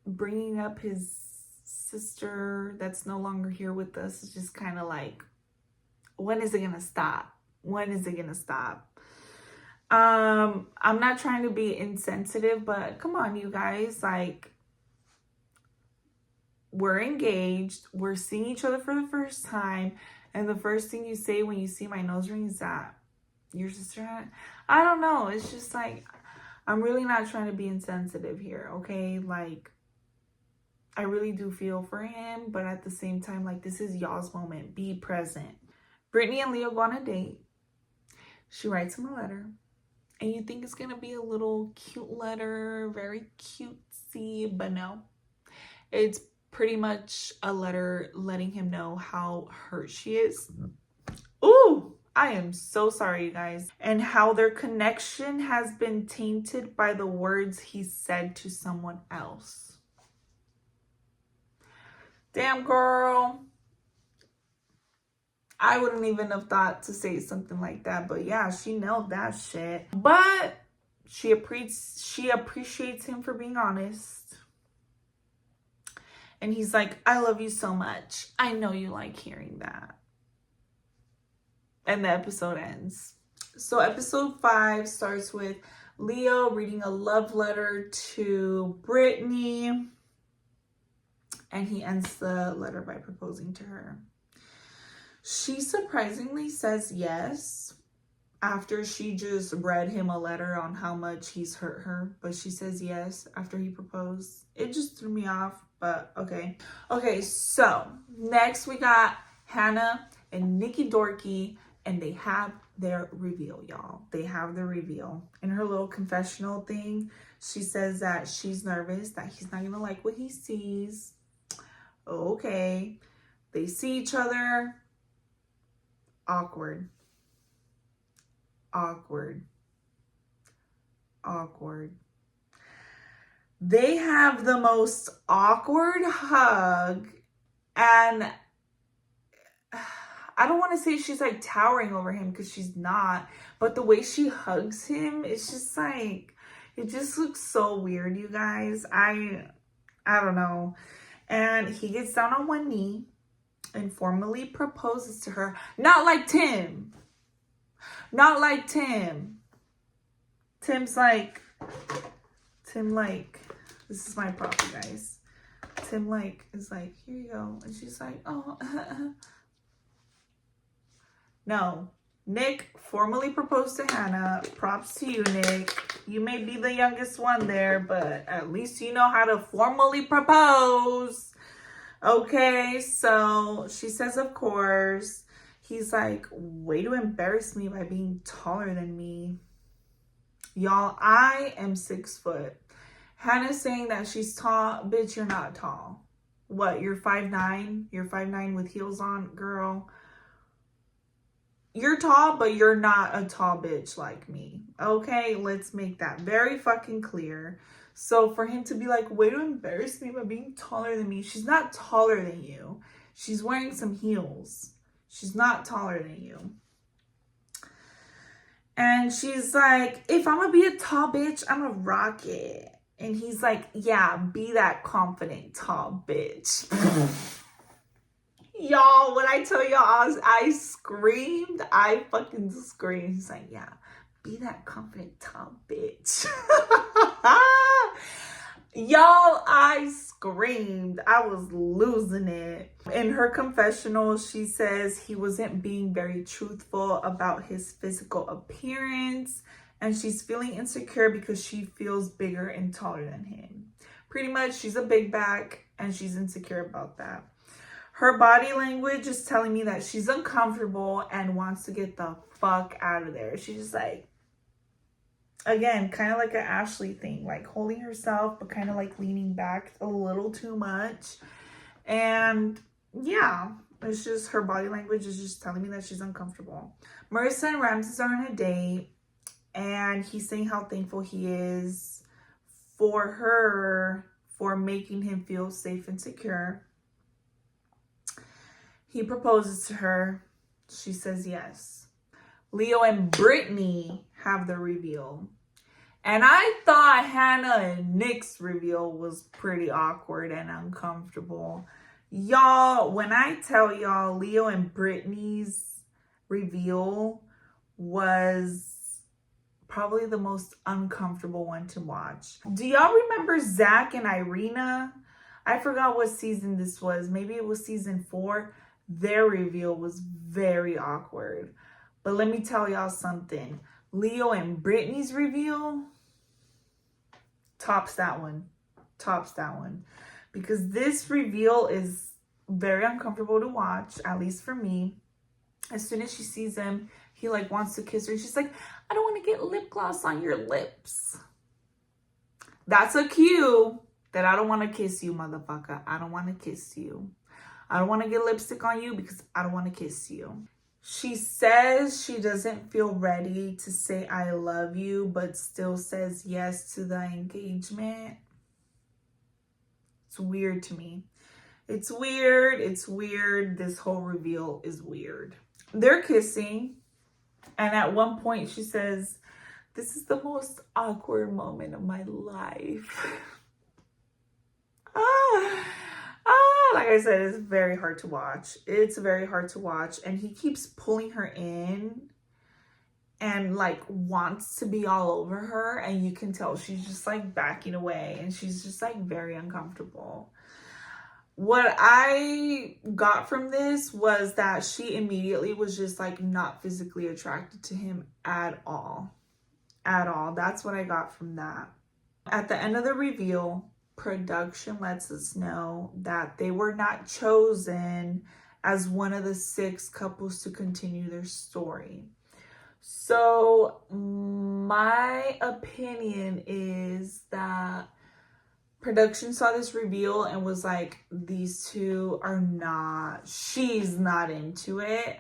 bringing up his sister that's no longer here with us. Is just kind of like, when is it gonna stop? When is it gonna stop? I'm not trying to be insensitive, but come on, you guys, like, we're engaged, we're seeing each other for the first time, and the first thing you say when you see my nose ring is that your sister had. I don't know, it's just like, I'm really not trying to be insensitive here, okay? Like, I really do feel for him, but at the same time, like, this is y'all's moment. Be present. Brittany and Leo go on a date. She writes him a letter. And you think it's going to be a little cute letter, very cutesy, but no. It's pretty much a letter letting him know how hurt she is. Ooh, I am so sorry, you guys. And how their connection has been tainted by the words he said to someone else. Damn, girl. I wouldn't even have thought to say something like that. But yeah, she nailed that shit. But she appreciates him for being honest. And he's like, I love you so much. I know you like hearing that. And the episode ends. So episode 5 starts with Leo reading a love letter to Brittany. And he ends the letter by proposing to her. She surprisingly says yes after she just read him a letter on how much he's hurt her. But she says yes after he proposed. It just threw me off, but okay. Okay, so next we got Hannah and Nikki Dorky, and they have their reveal, y'all. They have the reveal. In her little confessional thing, she says that she's nervous, that he's not gonna like what he sees. Okay. They see each other. Awkward. They have the most awkward hug, and I don't want to say she's like towering over him because she's not, but the way she hugs him, it's just like, it just looks so weird, you guys. I don't know. And he gets down on one knee and formally proposes to her. Not like Tim. Tim like, this is my prop, you guys. Tim like is like, here you go. And she's like, oh. No. Nick formally proposed to Hannah. Props to you, Nick. You may be the youngest one there, but at least you know how to formally propose. Okay, so she says, of course. He's like, way to embarrass me by being taller than me. Y'all, I am 6 foot. Hannah's saying that she's tall. Bitch, you're not tall. What, you're 5'9"? You're 5'9" with heels on? Girl, you're tall, but you're not a tall bitch like me. Okay, let's make that very fucking clear. So for him to be like, way to embarrass me by being taller than me. She's not taller than you. She's wearing some heels. She's not taller than you. And she's like, if I'm gonna be a tall bitch, I'm gonna rock it. And he's like, yeah, be that confident tall bitch. Y'all, when I tell y'all I screamed, I fucking screamed. He's like, yeah, be that confident tall bitch. Y'all, I screamed. I was losing it. In her confessional, she says he wasn't being very truthful about his physical appearance, and she's feeling insecure because she feels bigger and taller than him. Pretty much, she's a big back, and she's insecure about that. Her body language is telling me that she's uncomfortable and wants to get the fuck out of there. She's just like, again, kind of like an Ashley thing, like holding herself, but kind of like leaning back a little too much. And yeah, it's just her body language is just telling me that she's uncomfortable. Marissa and Ramses are on a date, and he's saying how thankful he is for her for making him feel safe and secure. He proposes to her. She says yes. Leo and Brittany have the reveal. And I thought Hannah and Nick's reveal was pretty awkward and uncomfortable. Y'all, when I tell y'all, Leo and Brittany's reveal was probably the most uncomfortable one to watch. Do y'all remember Zach and Irina? I forgot what season this was. Maybe it was season 4. Their reveal was very awkward. But let me tell y'all something. Leo and Brittany's reveal tops that one. Tops that one. Because this reveal is very uncomfortable to watch, at least for me. As soon as she sees him, he like wants to kiss her. She's like, I don't want to get lip gloss on your lips. That's a cue that I don't want to kiss you, motherfucker. I don't want to kiss you. I don't want to get lipstick on you because I don't want to kiss you. She says she doesn't feel ready to say I love you, but still says yes to the engagement. It's weird to me. It's weird. It's weird. This whole reveal is weird. They're kissing. And at one point she says, this is the most awkward moment of my life. Like I said, it's very hard to watch. It's very hard to watch. And he keeps pulling her in and like wants to be all over her. And you can tell she's just like backing away. And she's just like very uncomfortable. What I got from this was that she immediately was just like not physically attracted to him at all. At all. That's what I got from that. At the end of the reveal, production lets us know that they were not chosen as one of the 6 couples to continue their story. So my opinion is that production saw this reveal and was like, these two are not, she's not into it.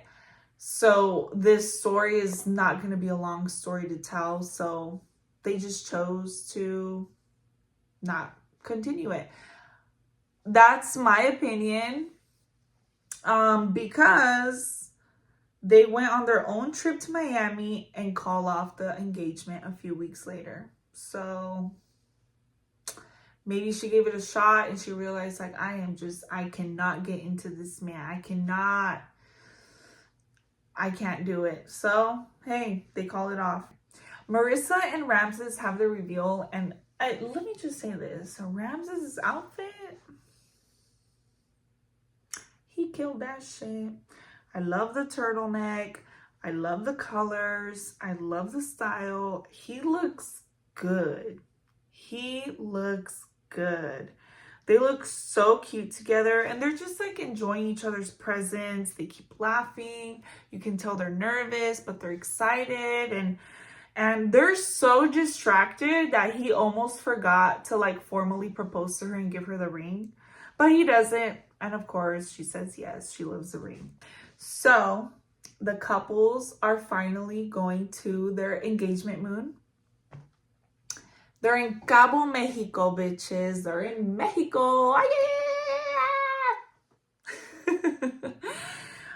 So this story is not going to be a long story to tell. So they just chose to not continue it. That's my opinion. Because they went on their own trip to Miami and called off the engagement a few weeks later. So maybe she gave it a shot and she realized like, I cannot get into this man. I can't do it. So, hey, they call it off. Marissa and Ramses have the reveal, and let me just say this. So Ramses' outfit, he killed that shit. I love the turtleneck. I love the colors. I love the style. He looks good. He looks good. They look so cute together, and they're just like enjoying each other's presence. They keep laughing. You can tell they're nervous, but they're excited, and they're so distracted that he almost forgot to like formally propose to her and give her the ring, but he doesn't. And of course, she says yes, she loves the ring. So the couples are finally going to their engagement moon. They're in Cabo, Mexico, bitches. They're in Mexico. Oh, yeah!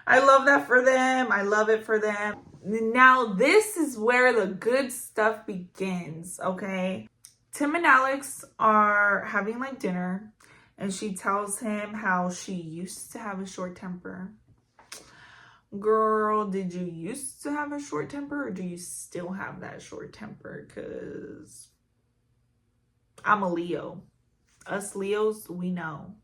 I love that for them. I love it for them. Now, this is where the good stuff begins, okay? Tim and Alex are having like dinner, and she tells him how she used to have a short temper. Girl, did you used to have a short temper, or do you still have that short temper? Because I'm a Leo. Us Leos, we know.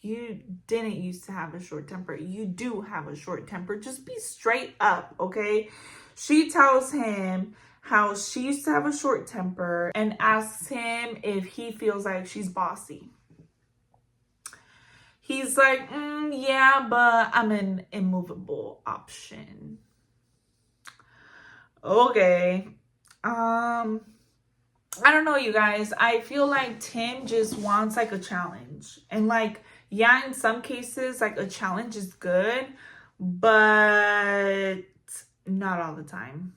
You didn't used to have a short temper. You do have a short temper. Just be straight up, okay? She tells him how she used to have a short temper and asks him if he feels like she's bossy. He's like, yeah, but I'm an immovable option. Okay. I don't know, you guys. I feel like Tim just wants like a challenge. And like, yeah, in some cases, like a challenge is good, but not all the time.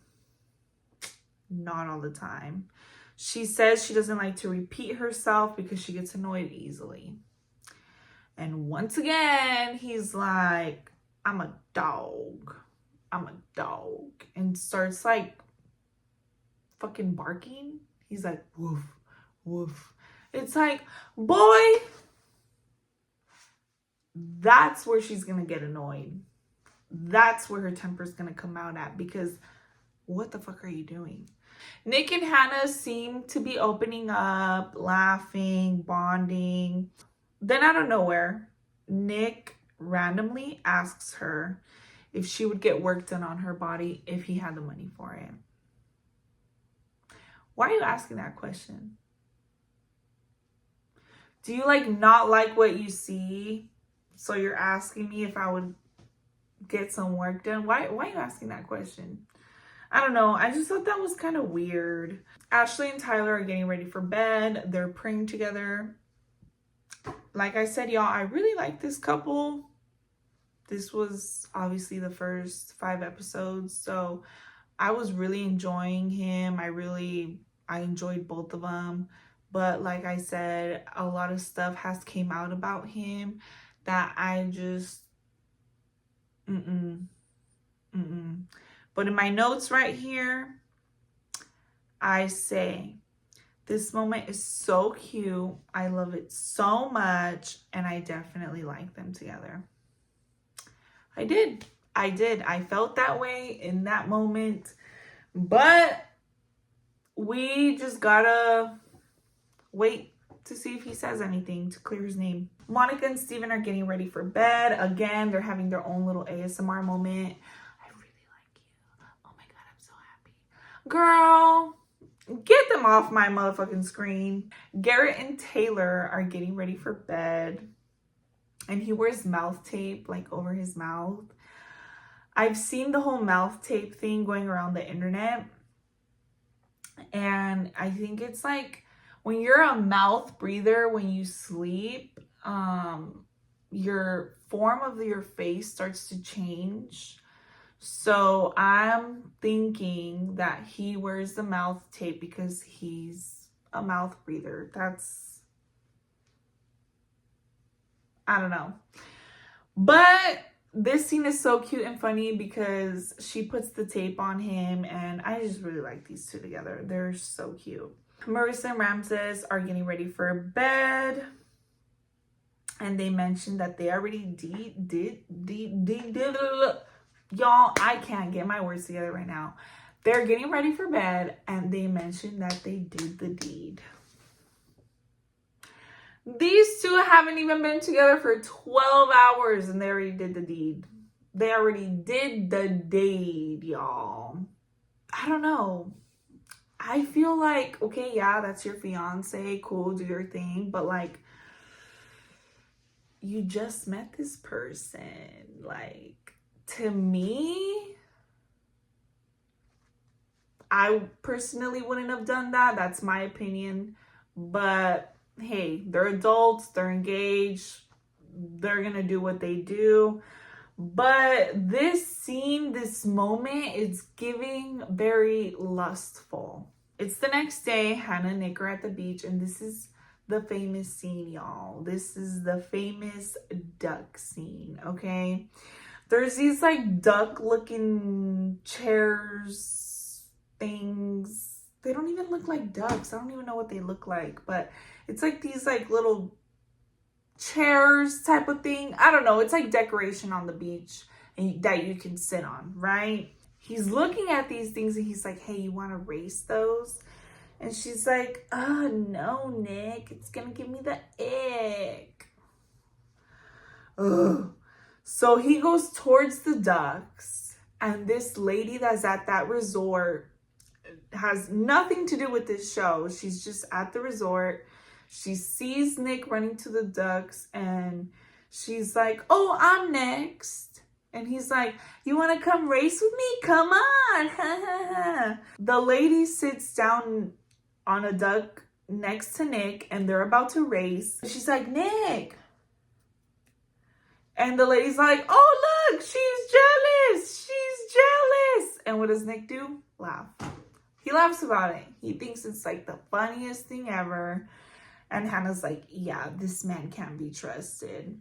Not all the time. She says she doesn't like to repeat herself because she gets annoyed easily. And once again, he's like, I'm a dog. I'm a dog. And starts like fucking barking. He's like, woof, woof. It's like, boy, that's where she's going to get annoyed. That's where her temper's going to come out at, because what the fuck are you doing? Nick and Hannah seem to be opening up, laughing, bonding. Then out of nowhere, Nick randomly asks her if she would get work done on her body if he had the money for it. Why are you asking that question? Do you like not like what you see? So you're asking me if I would get some work done? Why are you asking that question? I don't know. I just thought that was kind of weird. Ashley and Tyler are getting ready for bed. They're praying together. Like I said, y'all, I really like this couple. This was obviously the first 5 episodes, so I was really enjoying him. I enjoyed both of them. But like I said, a lot of stuff has came out about him that I just, But in my notes right here, I say, this moment is so cute. I love it so much. And I definitely like them together. I did. I felt that way in that moment. But we just gotta wait to see if he says anything to clear his name. Monica and Steven are getting ready for bed. Again, they're having their own little ASMR moment. I really like you. Oh my God, I'm so happy. Girl, get them off my motherfucking screen. Garrett and Taylor are getting ready for bed. And he wears mouth tape like over his mouth. I've seen the whole mouth tape thing going around the internet. And I think it's like when you're a mouth breather, when you sleep, your form of your face starts to change. So I'm thinking that he wears the mouth tape because he's a mouth breather. I don't know. But this scene is so cute and funny because she puts the tape on him, and I just really like these two together. They're so cute. Marissa and Ramses are getting ready for bed. And they mentioned that they already did. Y'all, I can't get my words together right now. They're getting ready for bed, and they mentioned that they did the deed. These two haven't even been together for 12 hours, and they already did the deed. They already did the deed, y'all. I don't know. I feel like, okay, yeah, that's your fiance. Cool, do your thing. But, like, you just met this person. Like, to me, I personally wouldn't have done that. That's my opinion. But hey, they're adults, they're engaged, they're gonna do what they do. But this scene, this moment is giving very lustful. It's the next day. Hannah and Nick are at the beach, and this is the famous scene, y'all. This is the famous duck scene, okay? There's these like duck looking chairs things. They don't even look like ducks. I don't even know what they look like, but it's like these like little chairs type of thing. I don't know. It's like decoration on the beach and that you can sit on, right? He's looking at these things and he's like, hey, you want to race those? And she's like, oh, no, Nick. It's going to give me the ick. Ugh. So he goes towards the ducks, and this lady that's at that resort has nothing to do with this show. She's just at the resort. She sees Nick running to the ducks, and she's like, oh, I'm next. And he's like, you want to come race with me? Come on. The lady sits down on a duck next to Nick and they're about to race. She's like, Nick. And the lady's like, oh, look, she's jealous. She's jealous. And what does Nick do? Laugh. He laughs about it. He thinks it's like the funniest thing ever. And Hannah's like, yeah, this man can't be trusted.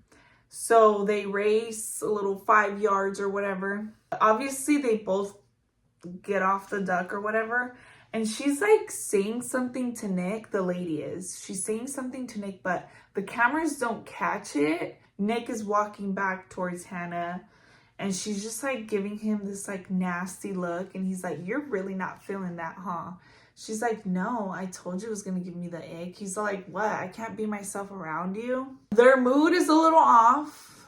So they race a little 5 yards or whatever. Obviously, they both get off the duck or whatever. And she's like saying something to Nick. The lady is. She's saying something to Nick, but the cameras don't catch it. Nick is walking back towards Hannah. And she's just like giving him this like nasty look. And he's like, you're really not feeling that, huh? She's like, no, I told you it was going to give me the ick. He's like, what? I can't be myself around you. Their mood is a little off.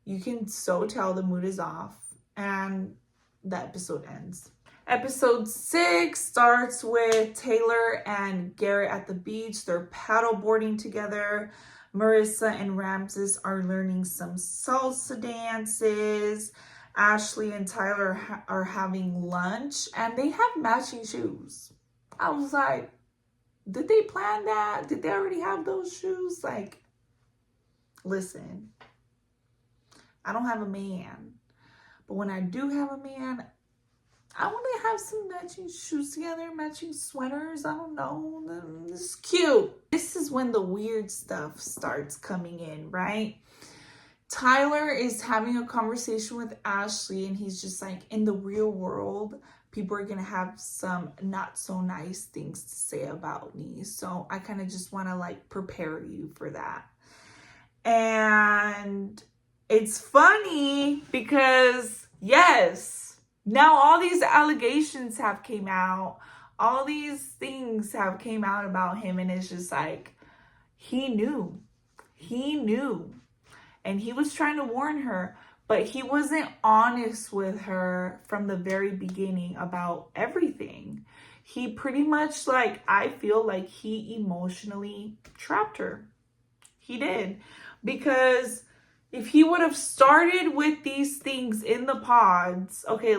You can so tell the mood is off. And the episode ends. Episode 6 starts with Taylor and Garrett at the beach. They're paddle boarding together. Marissa and Ramses are learning some salsa dances. Ashley and Tyler are having lunch and they have matching shoes. I was like, did they plan that? Did they already have those shoes? Like, listen, I don't have a man, but when I do have a man, I want to have some matching shoes together, matching sweaters. I don't know. This is cute. This is when the weird stuff starts coming in, right? Tyler is having a conversation with Ashley and he's just like, in the real world, people are going to have some not so nice things to say about me. So I kind of just want to like prepare you for that. And it's funny because yes, now all these allegations have came out. All these things have came out about him. And it's just like, he knew. And he was trying to warn her, but he wasn't honest with her from the very beginning about everything. He pretty much, like, I feel like he emotionally trapped her. He did. Because if he would have started with these things in the pods, okay,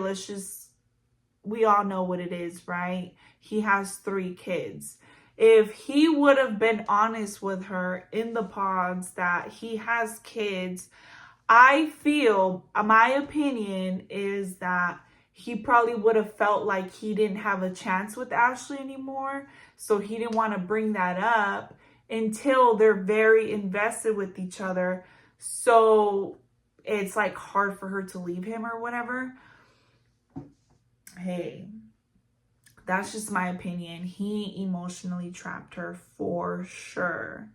we all know what it is, right? He has 3 kids. If he would have been honest with her in the pods that he has kids, I feel, my opinion is that he probably would have felt like he didn't have a chance with Ashley anymore. So he didn't want to bring that up until they're very invested with each other. So it's like hard for her to leave him or whatever. Hey, that's just my opinion. He emotionally trapped her for sure.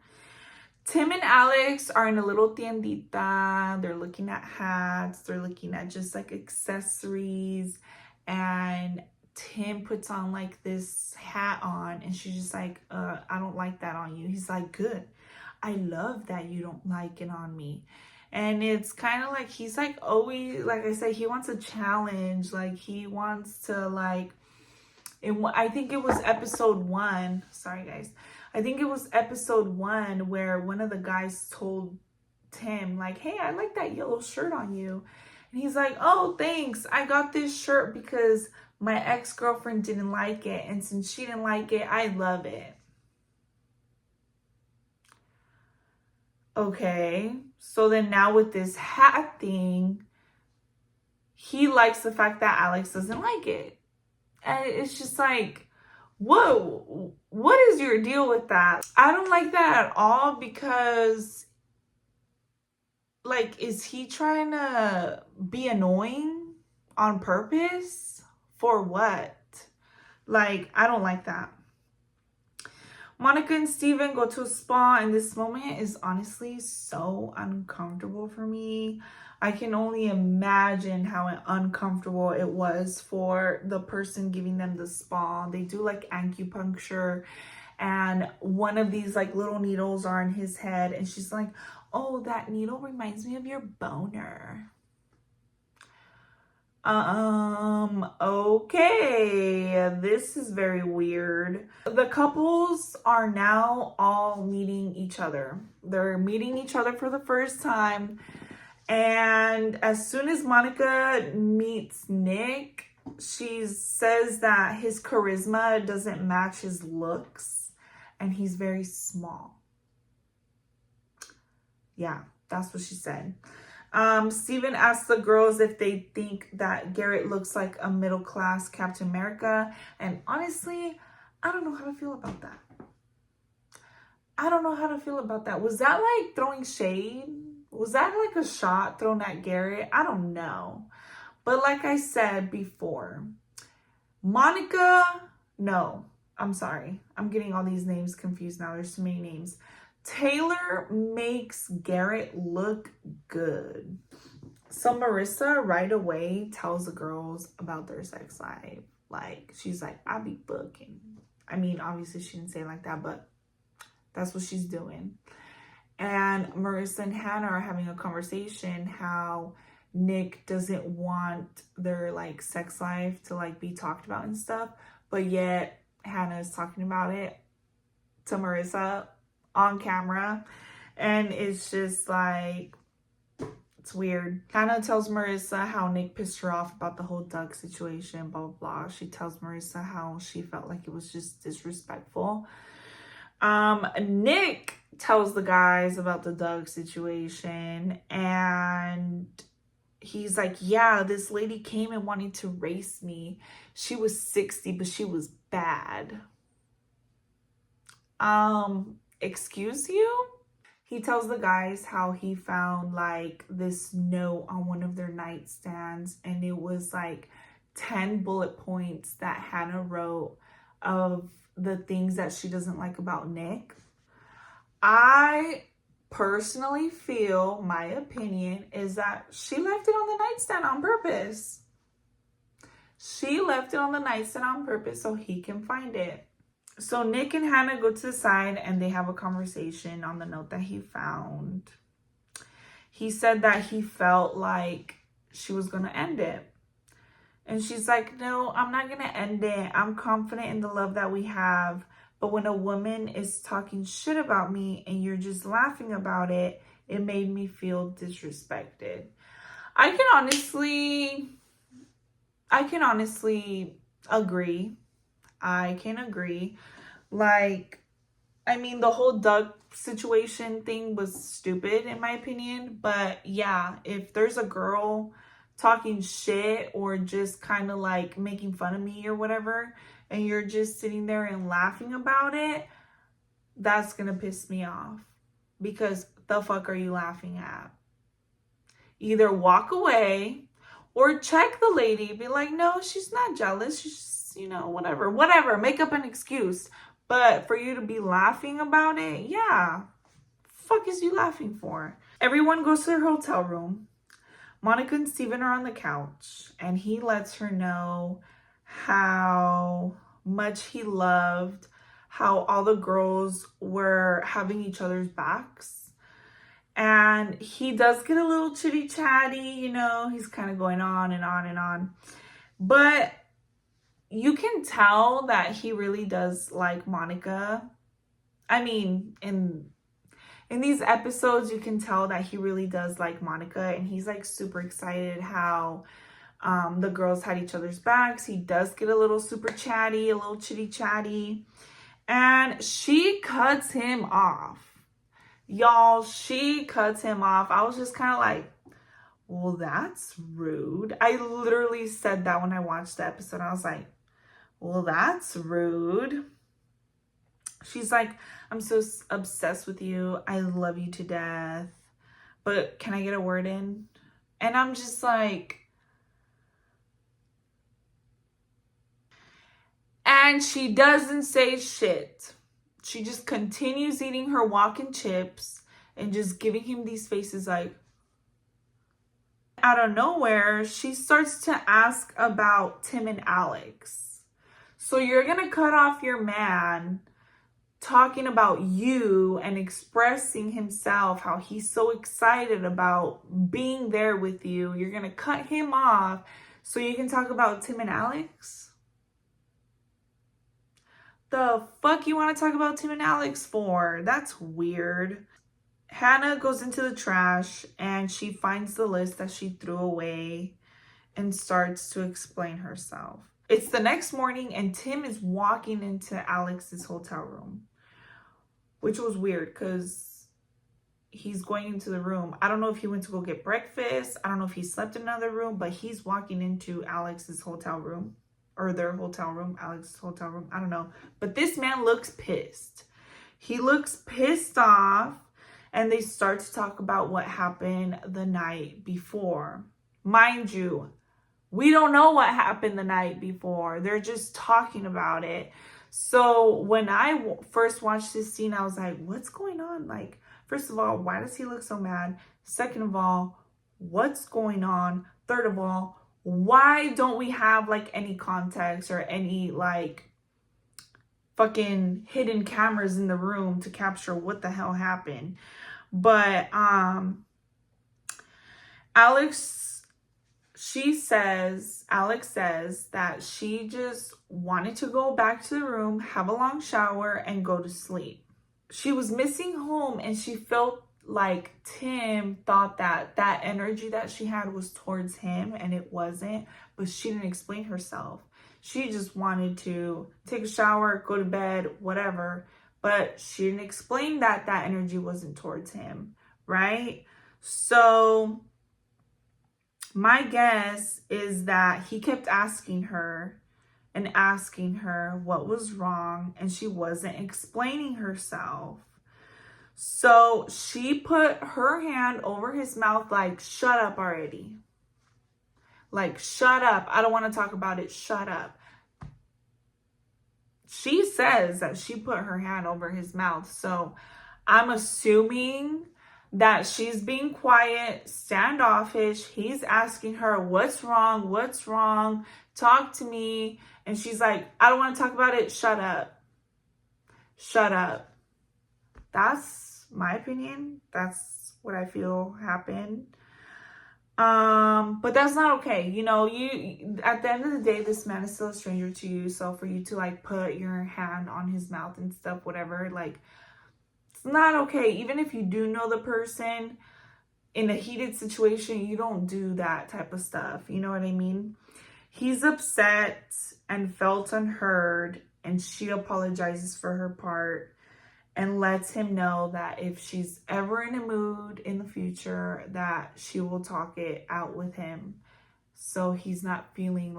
Tim and Alex are in a little tiendita. They're looking at hats. They're looking at just like accessories. And Tim puts on like this hat on. And she's just like, I don't like that on you. He's like, good. I love that you don't like it on me. And it's kind of like, he's like always, like I said, he wants a challenge. Like he wants to like, I think it was episode 1. Sorry, guys. I think it was episode 1 where one of the guys told Tim, like, hey, I like that yellow shirt on you. And he's like, oh, thanks. I got this shirt because my ex-girlfriend didn't like it. And since she didn't like it, I love it. Okay. So then now with this hat thing, he likes the fact that Alex doesn't like it. And it's just like, whoa, what is your deal with that? I don't like that at all because, like, is he trying to be annoying on purpose? For what? Like, I don't like that. Monica and Steven go to a spa, and this moment is honestly so uncomfortable for me. I can only imagine how uncomfortable it was for the person giving them the spa. They do like acupuncture, and one of these like little needles are in his head, and she's like, oh, that needle reminds me of your boner. Okay, this is very weird. The couples are now all meeting each other. They're meeting each other for the first time. And as soon as Monica meets Nick, she says that his charisma doesn't match his looks and he's very small. Yeah, that's what she said. Steven asked the girls if they think that Garrett looks like a middle-class Captain America. And honestly, I don't know how to feel about that. I don't know how to feel about that. Was that like throwing shade? Was that like a shot thrown at Garrett? I don't know. But like I said before, Monica, no, I'm sorry. I'm getting all these names confused now. There's too many names. Taylor makes Garrett look good. So Marissa right away tells the girls about their sex life. Like, she's like, I be booking. I mean, obviously she didn't say it like that, but that's what she's doing. And Marissa and Hannah are having a conversation how Nick doesn't want their like sex life to like be talked about and stuff, but yet Hannah is talking about it to Marissa on camera, and it's just like, it's weird. Hannah tells Marissa how Nick pissed her off about the whole Doug situation, blah, blah, blah. She tells Marissa how she felt like it was just disrespectful. Nick tells the guys about the Doug situation, and he's like, yeah, this lady came and wanted to race me. She was 60, but she was bad. Excuse you? He tells the guys how he found like this note on one of their nightstands, and it was like 10 bullet points that Hannah wrote of the things that she doesn't like about Nick. I personally feel, my opinion is that she left it on the nightstand on purpose. She left it on the nightstand on purpose so he can find it. So Nick and Hannah go to the side and they have a conversation on the note that he found. He said that he felt like she was going to end it. And she's like, no, I'm not going to end it. I'm confident in the love that we have. But when a woman is talking shit about me and you're just laughing about it, it made me feel disrespected. I can honestly agree. I can agree. Like, I mean, the whole Doug situation thing was stupid in my opinion. But yeah, if there's a girl talking shit or just kind of like making fun of me or whatever, and you're just sitting there and laughing about it, that's gonna piss me off. Because the fuck are you laughing at? Either walk away or check the lady. Be like, no, she's not jealous. She's just, you know, whatever. Make up an excuse. But for you to be laughing about it, yeah. Fuck is you laughing for? Everyone goes to their hotel room. Monica and Steven are on the couch, and he lets her know how much he loved how all the girls were having each other's backs. And he does get a little chitty chatty, you know, he's kind of going on and on and on. But you can tell that he really does like Monica. I mean, in these episodes, you can tell that he really does like Monica, and he's like super excited how the girls had each other's backs. He does get a little super chatty, a little chitty chatty, and she cuts him off. Y'all, she cuts him off. I was just kind of like, well, that's rude. I literally said that when I watched the episode. I was like, well, that's rude. She's like, I'm so obsessed with you. I love you to death. But can I get a word in? And I'm just like... And she doesn't say shit. She just continues eating her walking chips and just giving him these faces like... Out of nowhere, she starts to ask about Tim and Alex. So you're going to cut off your man talking about you and expressing himself, how he's so excited about being there with you. You're going to cut him off So you can talk about Tim and Alex? The fuck you want to talk about Tim and Alex for? That's weird. Hannah goes into the trash and she finds the list that she threw away and starts to explain herself. It's the next morning and Tim is walking into Alex's hotel room, which was weird because he's going into the room. I don't know if he went to go get breakfast. I don't know if he slept in another room, but he's walking into Alex's hotel room, or their hotel room, Alex's hotel room. I don't know. But this man looks pissed. He looks pissed off, and they start to talk about what happened the night before. Mind you, we don't know what happened the night before. They're just talking about it. So when I first watched this scene, I was like, what's going on? Like, first of all, why does he look so mad? Second of all, what's going on? Third of all, why don't we have like any context or any like fucking hidden cameras in the room to capture what the hell happened? But Alex says that she just wanted to go back to the room, have a long shower, and go to sleep. She was missing home, and she felt like Tim thought that that energy that she had was towards him, and it wasn't. But she didn't explain herself. She just wanted to take a shower, go to bed, whatever. But she didn't explain that that energy wasn't towards him, right? So my guess is that he kept asking her what was wrong, and she wasn't explaining herself. So she put her hand over his mouth like, shut up already. Like, shut up. I don't want to talk about it. Shut up. She says that she put her hand over his mouth. So I'm assuming that she's being quiet, standoffish. He's asking her, what's wrong? What's wrong? Talk to me. And she's like, I don't want to talk about it. Shut up. Shut up. That's my opinion. That's what I feel happened. But that's not okay. You know, you at the end of the day, this man is still a stranger to you. So for you to like put your hand on his mouth and stuff, whatever, like, it's not okay. Even if you do know the person, in a heated situation, you don't do that type of stuff. You know what I mean? He's upset and felt unheard, and she apologizes for her part and lets him know that if she's ever in a mood in the future, that she will talk it out with him. So he's not feeling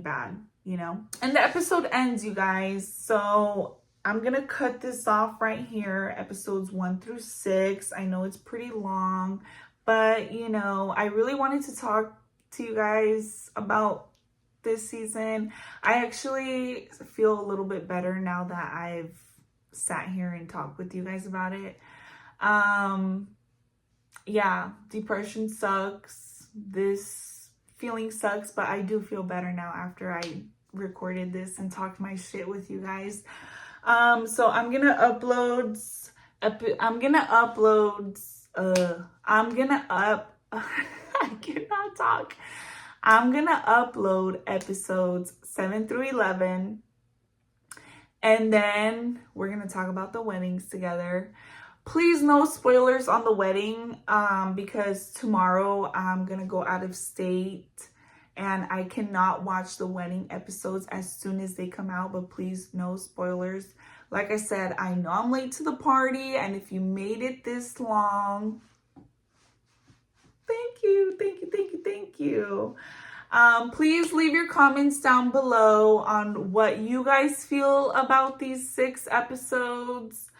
bad, you know? And the episode ends, you guys. So I'm going to cut this off right here. Episodes 1 through 6. I know it's pretty long, but you know, I really wanted to talk to you guys about this season. I actually feel a little bit better now that I've sat here and talked with you guys about it. Yeah, depression sucks. This feeling sucks, but I do feel better now after I recorded this and talked my shit with you guys. So I'm gonna upload I cannot talk. I'm gonna upload episodes 7 through 11, and then we're gonna talk about the weddings together. Please, no spoilers on the wedding, because tomorrow I'm gonna go out of state and I cannot watch the wedding episodes as soon as they come out. But please, no spoilers. Like I said, I know I'm late to the party, and if you made it this long, thank you. Please leave your comments down below on what you guys feel about these 6 episodes.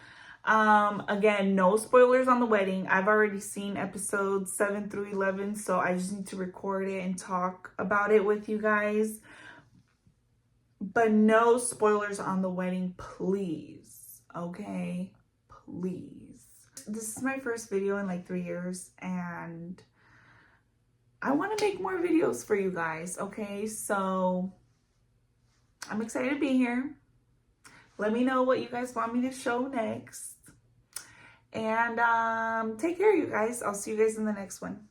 Again, no spoilers on the wedding. I've already seen episodes 7 through 11, so I just need to record it and talk about it with you guys. But no spoilers on the wedding, please. Okay? Please. This is my first video in like 3 years, and I want to make more videos for you guys, okay? So I'm excited to be here. Let me know what you guys want me to show next. And take care, you guys. I'll see you guys in the next one.